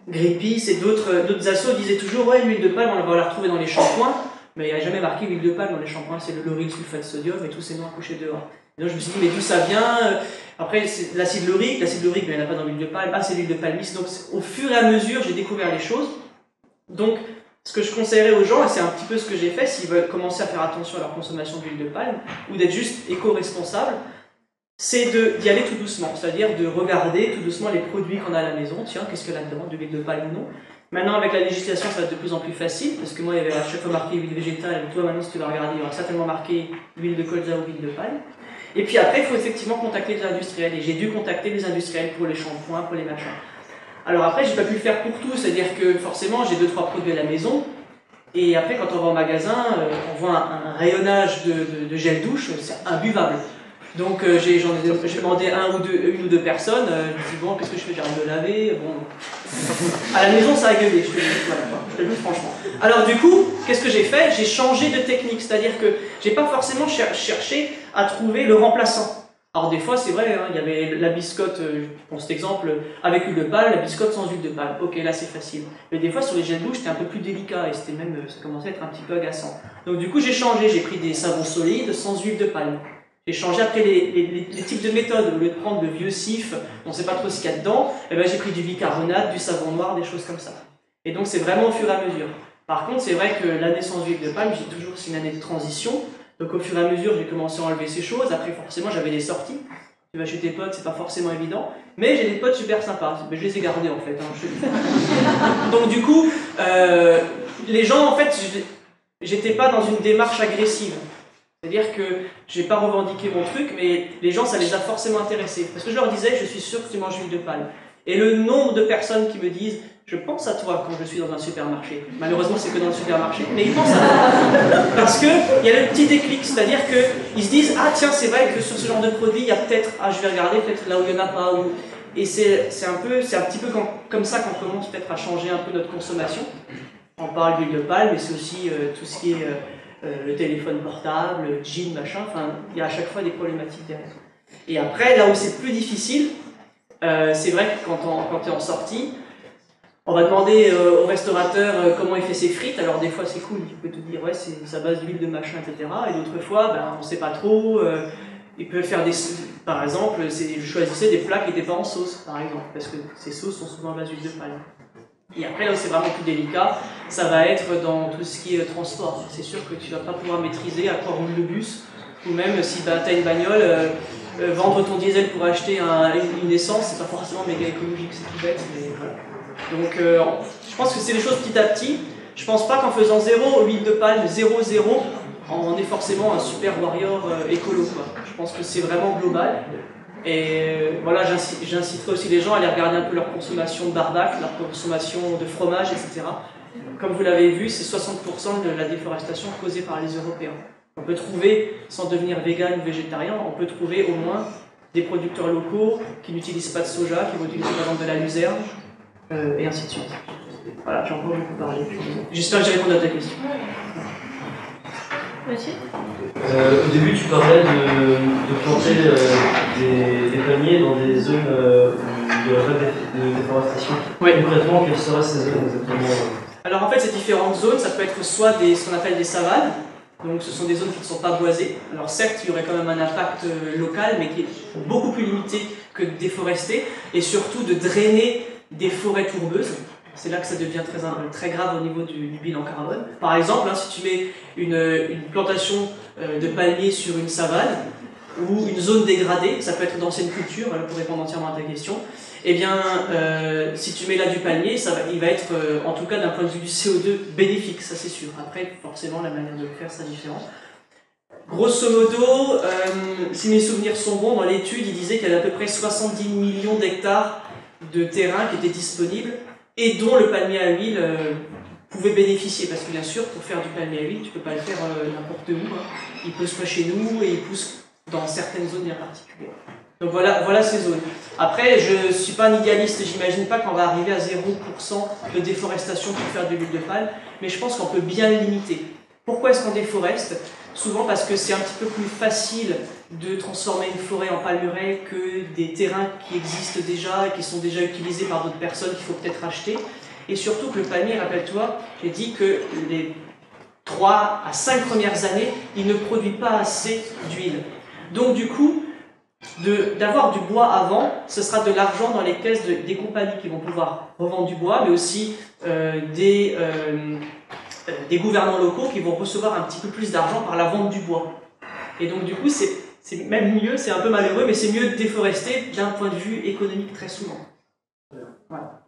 [SPEAKER 2] Greenpeace et d'autres assos disaient toujours ouais l'huile de palme on va la retrouver dans les shampoings, mais il n'y a jamais marqué l'huile de palme dans les shampoings, c'est le lauryl sulfate sodium et tous ces noms couchés dehors. Et donc je me suis dit mais d'où ça vient? Après c'est l'acide laurique, mais il n'y en a pas dans l'huile de palme, c'est l'huile de palmiste. Donc au fur et à mesure j'ai découvert les choses. Donc ce que je conseillerais aux gens, et c'est un petit peu ce que j'ai fait, s'ils veulent commencer à faire attention à leur consommation d'huile de palme, ou d'être juste éco-responsable, c'est d'y aller tout doucement, c'est-à-dire de regarder tout doucement les produits qu'on a à la maison. Tiens, qu'est-ce qu'il y a là-dedans, de l'huile de palme ou non. Maintenant, avec la législation, ça va être de plus en plus facile, parce que moi, il y avait à chaque fois marqué huile végétale, et toi, maintenant, si tu vas regarder, il y aura certainement marqué huile de colza ou huile de palme. Et puis après, il faut effectivement contacter les industriels, et j'ai dû contacter les industriels pour les shampoings, pour les machins. Alors après, j'ai pas pu le faire pour tout, c'est-à-dire que forcément, j'ai 2-3 produits à la maison, et après, quand on va au magasin, on voit un rayonnage de gel douche, c'est imbuvable. Donc j'ai demandé une ou deux personnes, je me dis bon, qu'est-ce que je fais, j'arrête de laver, bon. À la maison ça a gueulé, je te le dis franchement. Alors du coup, qu'est-ce que j'ai fait? J'ai changé de technique, c'est-à-dire que j'ai pas forcément cherché à trouver le remplaçant. Alors des fois c'est vrai, hein, il y avait la biscotte, je prends cet exemple, avec huile de palme, la biscotte sans huile de palme, ok là c'est facile. Mais des fois sur les gels douche c'était un peu plus délicat et c'était même, ça commençait à être un petit peu agaçant. Donc du coup j'ai changé, j'ai pris des savons solides sans huile de palme. J'ai changé après les types de méthodes. Au lieu de prendre le vieux sif, on ne sait pas trop ce qu'il y a dedans, et ben j'ai pris du bicarbonate, du savon noir, des choses comme ça. Et donc c'est vraiment au fur et à mesure. Par contre, c'est vrai que l'année sans huile de palme, j'ai toujours c'est une année de transition. Donc au fur et à mesure, j'ai commencé à enlever ces choses. Après, forcément, j'avais des sorties. Tu vas chez tes potes, c'est pas forcément évident. Mais j'ai des potes super sympas. Mais je les ai gardés en fait. Hein, je te le dis. Donc du coup, les gens, en fait, j'étais pas dans une démarche agressive. C'est-à-dire que j'ai pas revendiqué mon truc, mais les gens, ça les a forcément intéressés. Parce que je leur disais, je suis sûr que tu manges l'huile de palme. Et le nombre de personnes qui me disent, je pense à toi quand je suis dans un supermarché. Malheureusement, c'est que dans le supermarché, mais ils pensent à toi. Parce qu'il y a le petit déclic, c'est-à-dire qu'ils se disent, ah tiens, c'est vrai que sur ce genre de produit, il y a peut-être, ah je vais regarder peut-être là où il n'y en a pas. Et c'est un petit peu comme ça qu'on commence peut-être à changer un peu notre consommation. On parle d'huile de palme, mais c'est aussi tout ce qui est le téléphone portable, le jean, machin, enfin, il y a à chaque fois des problématiques derrière. Et après, là où c'est plus difficile, c'est vrai que quand tu es en sortie, on va demander au restaurateur comment il fait ses frites. Alors des fois c'est cool, il peut te dire ouais c'est sa base d'huile de machin, etc. Et d'autres fois, ben, on ne sait pas trop. Il peut faire des... Par exemple, je choisissais des plats qui n'étaient pas en sauce, par exemple, parce que ces sauces sont souvent à base d'huile de palme. Et après, là où c'est vraiment plus délicat, ça va être dans tout ce qui est transport. C'est sûr que tu ne vas pas pouvoir maîtriser à quoi roule le bus, ou même si tu as une bagnole, vendre ton diesel pour acheter une essence, c'est pas forcément méga écologique, c'est tout bête, mais voilà. Donc je pense que c'est des choses petit à petit. Je pense pas qu'en faisant 0 huile de palme, 0-0, on est forcément un super warrior écolo, quoi. Je pense que c'est vraiment global. Et voilà, j'inciterai aussi les gens à aller regarder un peu leur consommation de barbac, leur consommation de fromage, etc. Comme vous l'avez vu, c'est 60% de la déforestation causée par les Européens. On peut trouver, sans devenir vegan ou végétarien, on peut trouver au moins des producteurs locaux qui n'utilisent pas de soja, qui vont utiliser par exemple de la luzerne, et ainsi de suite. Voilà, j'ai encore beaucoup parlé. J'espère que j'ai répondu à ta question.
[SPEAKER 1] Monsieur ?
[SPEAKER 6] Au début, tu parlais de planter des palmiers dans des zones où il n'y aurait pas de déforestation.
[SPEAKER 2] Oui.
[SPEAKER 6] Concrètement, quelles seraient ces zones exactement?
[SPEAKER 2] Alors en fait, ces différentes zones, ça peut être soit ce qu'on appelle des savanes. Donc ce sont des zones qui ne sont pas boisées. Alors certes, il y aurait quand même un impact local, mais qui est beaucoup plus limité que de déforester, et surtout de drainer des forêts tourbeuses. C'est là que ça devient très grave au niveau du bilan carbone. Par exemple, hein, si tu mets une plantation de palmiers sur une savane, ou une zone dégradée, ça peut être d'anciennes cultures, pour répondre entièrement à ta question, eh bien, si tu mets là du palmier, il va être, en tout cas d'un point de vue du CO2, bénéfique, ça c'est sûr. Après, forcément, la manière de le faire sera différente. Grosso modo, si mes souvenirs sont bons, dans l'étude, il disait qu'il y avait à peu près 70 millions d'hectares de terrain qui étaient disponibles, et dont le palmier à huile pouvait bénéficier. Parce que bien sûr, pour faire du palmier à huile, tu ne peux pas le faire n'importe où. Hein. Il pousse pas chez nous, et il pousse dans certaines zones bien particulières. Donc voilà ces zones. Après, je ne suis pas un idéaliste, j'imagine pas qu'on va arriver à 0% de déforestation pour faire de l'huile de palme, mais je pense qu'on peut bien le limiter. Pourquoi est-ce qu'on déforeste? Souvent parce que c'est un petit peu plus facile de transformer une forêt en palmeraie que des terrains qui existent déjà et qui sont déjà utilisés par d'autres personnes qu'il faut peut-être acheter. Et surtout que le palmier, rappelle-toi, j'ai dit que les 3 à 5 premières années, il ne produit pas assez d'huile. Donc du coup, d'avoir du bois avant, ce sera de l'argent dans les caisses des compagnies qui vont pouvoir revendre du bois, mais aussi des gouvernants locaux qui vont recevoir un petit peu plus d'argent par la vente du bois. Et donc du coup, c'est même mieux, c'est un peu malheureux, mais c'est mieux de déforester d'un point de vue économique très souvent. Voilà.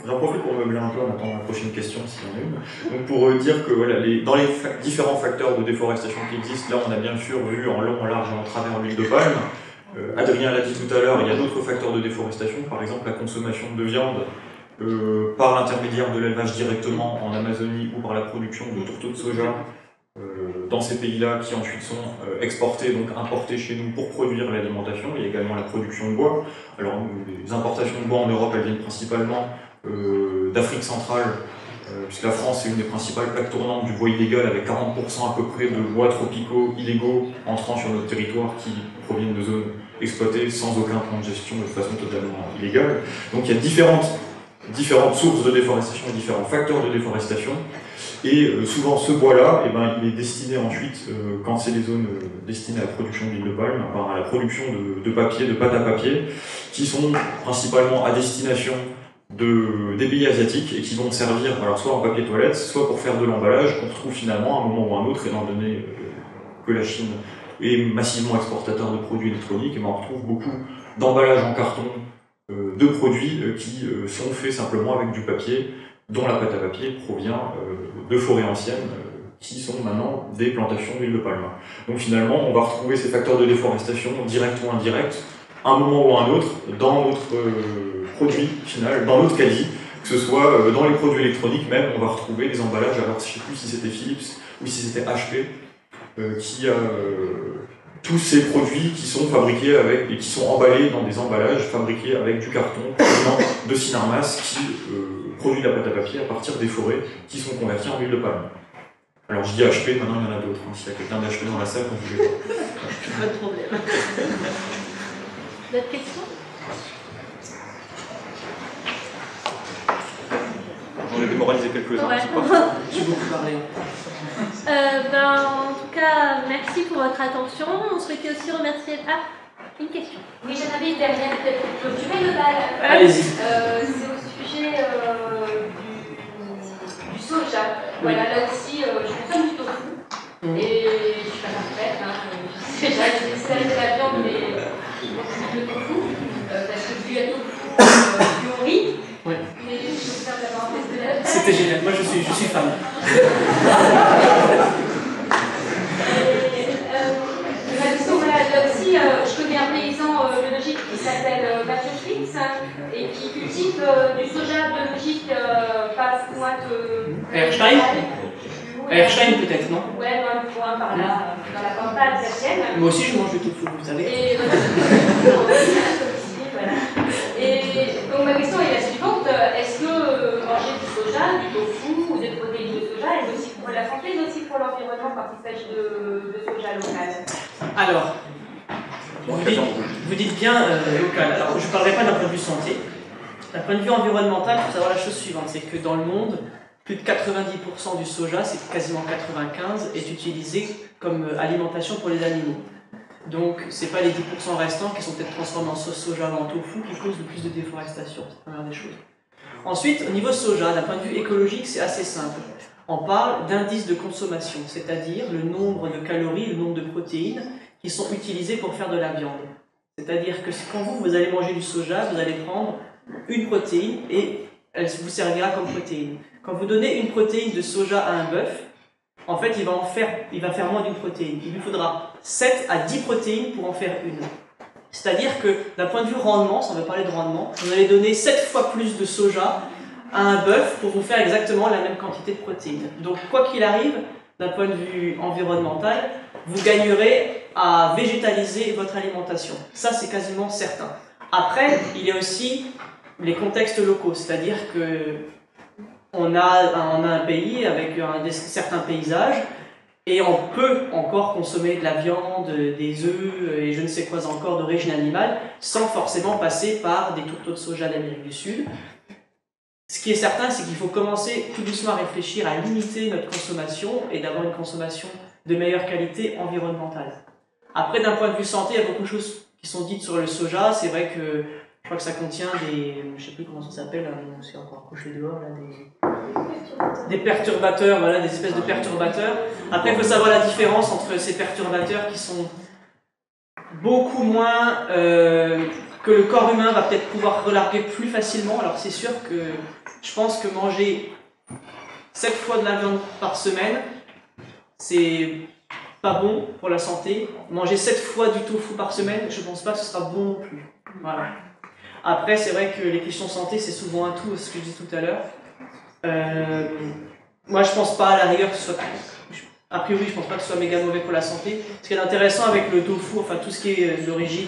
[SPEAKER 3] J'en profite pour meubler un peu en attendant la prochaine question, s'il y en a une. Donc pour dire que voilà, dans les différents facteurs de déforestation qui existent, là on a bien sûr vu en long, en large et en travers l'huile de palme. Adrien l'a dit tout à l'heure, il y a d'autres facteurs de déforestation, par exemple la consommation de viande par l'intermédiaire de l'élevage directement en Amazonie ou par la production de tourteaux de soja dans ces pays-là qui ensuite sont exportés, donc importés chez nous pour produire l'alimentation. Il y a également la production de bois. Alors les importations de bois en Europe, elles viennent principalement d'Afrique centrale, puisque la France est une des principales plaques tournantes du bois illégal, avec 40% à peu près de bois tropicaux illégaux entrant sur notre territoire qui proviennent de zones exploitées sans aucun plan de gestion de façon totalement illégale. Donc il y a différentes sources de déforestation et différents facteurs de déforestation. Et souvent ce bois-là, il est destiné ensuite, quand c'est les zones destinées à la production d'huile de palme, à la production de papier, de pâte à papier, qui sont principalement à destination des pays asiatiques et qui vont servir alors soit en papier toilette, soit pour faire de l'emballage qu'on retrouve finalement à un moment ou à un autre, étant donné que la Chine est massivement exportateur de produits électroniques, et on retrouve beaucoup d'emballages en carton de produits qui sont faits simplement avec du papier, dont la pâte à papier provient de forêts anciennes qui sont maintenant des plantations d'huile de palme. Donc finalement, on va retrouver ces facteurs de déforestation, directs ou indirects, à un moment ou à un autre, dans notre produit final, dans notre caddie, que ce soit dans les produits électroniques même, on va retrouver des emballages, alors je ne sais plus si c'était Philips ou si c'était HP, qui a tous ces produits qui sont fabriqués avec, et qui sont emballés dans des emballages fabriqués avec du carton de Sinarmas qui produit la pâte à papier à partir des forêts qui sont converties en huile de palme. Alors je dis HP, maintenant il y en a d'autres. S'il y a quelqu'un d'HP dans la salle, ne bougez pas.
[SPEAKER 1] Pas de problème. D'autres questions?
[SPEAKER 3] J'en ai démoralisé quelques-uns.
[SPEAKER 1] Ouais.
[SPEAKER 2] J'ai beaucoup parlé.
[SPEAKER 1] En tout cas, merci pour votre attention. On souhaitait aussi remercier... Ah, une question.
[SPEAKER 4] Oui, j'en avais une dernière, peut-être pour clôturer le bal.
[SPEAKER 2] Allez-y.
[SPEAKER 4] C'est au sujet du soja. Voilà, là aussi, je consomme du tofu. Et je suis pas parfaite, j'ai essayé la viande, mais je consomme le tofu. Parce que plus il y a de tofu, plus on rit.
[SPEAKER 2] Oui.
[SPEAKER 4] Mais je peux faire la parenthèse de la...
[SPEAKER 2] C'était génial, moi je suis fan.
[SPEAKER 4] Là aussi, je connais un paysan biologique qui s'appelle Mathieu Schwitz et qui cultive du soja biologique pas loin de...
[SPEAKER 2] Erstein Erstein peut-être, non?
[SPEAKER 4] Ouais, loin par là, dans la campagne alsacienne.
[SPEAKER 2] Moi aussi je mange du tofu, vous savez.
[SPEAKER 4] Et voilà. Et donc ma question est la suivante, est-ce que manger du soja, du tofu ou des protéines de soja est aussi pour la santé, mais aussi pour l'environnement quand il s'agit de soja local?
[SPEAKER 2] Alors, vous dites bien local. Alors, je ne parlerai pas d'un point de vue santé. D'un point de vue environnemental, il faut savoir la chose suivante, c'est que dans le monde, plus de 90% du soja, c'est quasiment 95%, est utilisé comme alimentation pour les animaux. Donc, ce n'est pas les 10% restants qui sont peut-être transformés en sauce soja ou en tofu qui causent le plus de déforestation. C'est la première des choses. Ensuite, au niveau soja, d'un point de vue écologique, c'est assez simple. On parle d'indice de consommation, c'est-à-dire le nombre de calories, le nombre de protéines qui sont utilisées pour faire de la viande. C'est-à-dire que quand vous allez manger du soja, vous allez prendre une protéine et elle vous servira comme protéine. Quand vous donnez une protéine de soja à un bœuf, en fait, il va faire moins d'une protéine. Il lui faudra 7 à 10 protéines pour en faire une. C'est-à-dire que d'un point de vue rendement, si on veut parler de rendement, vous allez donner 7 fois plus de soja à un bœuf pour vous faire exactement la même quantité de protéines. Donc, quoi qu'il arrive, d'un point de vue environnemental, vous gagnerez à végétaliser votre alimentation. Ça, c'est quasiment certain. Après, il y a aussi les contextes locaux, c'est-à-dire que on a un pays avec certains paysages et on peut encore consommer de la viande, des œufs et je ne sais quoi encore d'origine animale sans forcément passer par des tourteaux de soja d'Amérique du Sud. Ce qui est certain, c'est qu'il faut commencer tout doucement à réfléchir à limiter notre consommation et d'avoir une consommation de meilleure qualité environnementale. Après, d'un point de vue santé, il y a beaucoup de choses qui sont dites sur le soja. C'est vrai que je crois que ça contient des, je sais plus comment ça s'appelle, c'est encore couché dehors, là, des perturbateurs, voilà, des espèces de perturbateurs. Après, il faut savoir la différence entre ces perturbateurs qui sont beaucoup moins que le corps humain va peut-être pouvoir relarguer plus facilement. Alors c'est sûr que je pense que manger 7 fois de la viande par semaine, c'est pas bon pour la santé. Manger 7 fois du tofu par semaine, je pense pas que ce sera bon non plus. Voilà. Après, c'est vrai que les questions santé, c'est souvent un tout, ce que je disais tout à l'heure. Moi, je pense pas à la rigueur que ce soit... A priori, je pense pas que ce soit méga mauvais pour la santé. Ce qui est intéressant avec le tofu, enfin tout ce qui est d'origine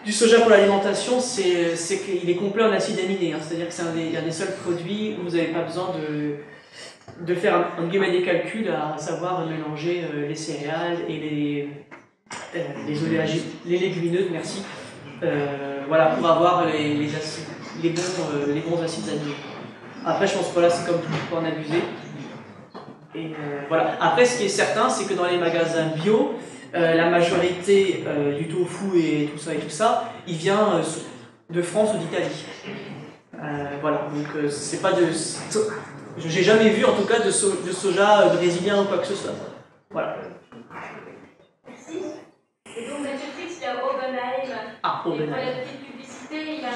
[SPEAKER 2] du soja pour l'alimentation, c'est qu'il est complet en acides aminés. Hein. C'est-à-dire que c'est un des seuls produits où vous n'avez pas besoin de faire des calculs, à savoir mélanger les céréales et les légumineuses, merci. Voilà, pour avoir les bons acides aminés. Après, je pense que voilà, c'est comme tout, il faut en abuser. Et voilà. Après, ce qui est certain, c'est que dans les magasins bio, la majorité du tofu et tout ça, il vient de France ou d'Italie. Voilà, donc c'est pas de... J'ai jamais vu en tout cas de soja brésilien ou quoi que ce soit. Voilà.
[SPEAKER 4] Merci. Et donc Netflix, il y a Obenheim.
[SPEAKER 2] Ah,
[SPEAKER 4] Et pour
[SPEAKER 2] Obenheim.
[SPEAKER 4] la petite publicité, il a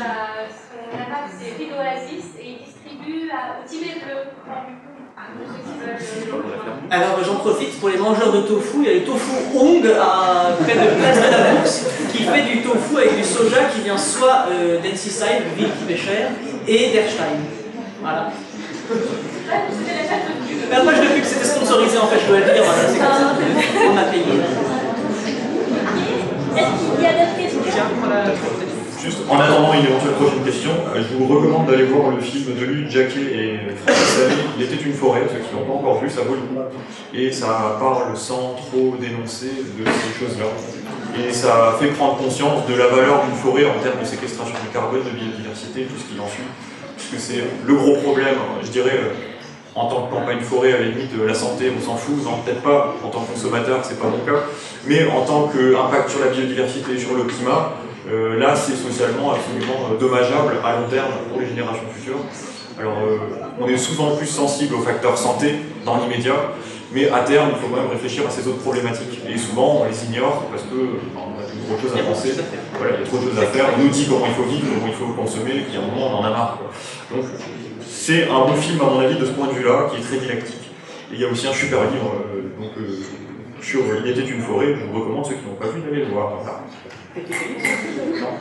[SPEAKER 4] la marque c'est Feed Oasis et il distribue au Tibet bleu. Pour ceux qui veulent
[SPEAKER 2] Alors j'en profite, pour les mangeurs de tofu, il y a le tofu Hong à près de Place de la Bourse qui fait du tofu avec du soja qui vient soit d'Ensisheim, ville qui fait cher, et d'Erstein. Voilà. Mais après je l'ai vu que c'était sponsorisé en fait, je dois le dire, voilà, c'est comme ça. On m'a payé.
[SPEAKER 1] Est-ce qu'il y a d'autres questions?
[SPEAKER 2] Tiens, voilà.
[SPEAKER 3] Juste en attendant une éventuelle prochaine question, je vous recommande d'aller voir le film de Luc Jacquet et Frédéric Savy, Il était une forêt, ceux qui ne l'ont pas encore vu, ça vaut le coup. Et ça parle sans trop dénoncer de ces choses-là. Et ça fait prendre conscience de la valeur d'une forêt en termes de séquestration du carbone, de biodiversité, tout ce qui en suit. Puisque c'est le gros problème, je dirais, en tant que campagne forêt, à la limite, la santé, on s'en fout, non, peut-être pas, en tant que consommateur, c'est pas mon cas, mais en tant qu'impact sur la biodiversité et sur le climat, là, c'est socialement absolument dommageable à long terme pour les générations futures. Alors, on est souvent plus sensible aux facteurs santé dans l'immédiat, mais à terme, il faut quand même réfléchir à ces autres problématiques. Et souvent, on les ignore parce que on a trop de choses à penser. Voilà, il y a trop de choses à faire. On nous dit comment il faut vivre, comment il faut consommer, et puis à un moment, on en a marre. Quoi. Donc, c'est un bon film, à mon avis, de ce point de vue-là, qui est très didactique. Et il y a aussi un super livre sur Il était une forêt. Je vous recommande, ceux qui n'ont pas vu, d'aller le voir. Voilà.
[SPEAKER 2] Non.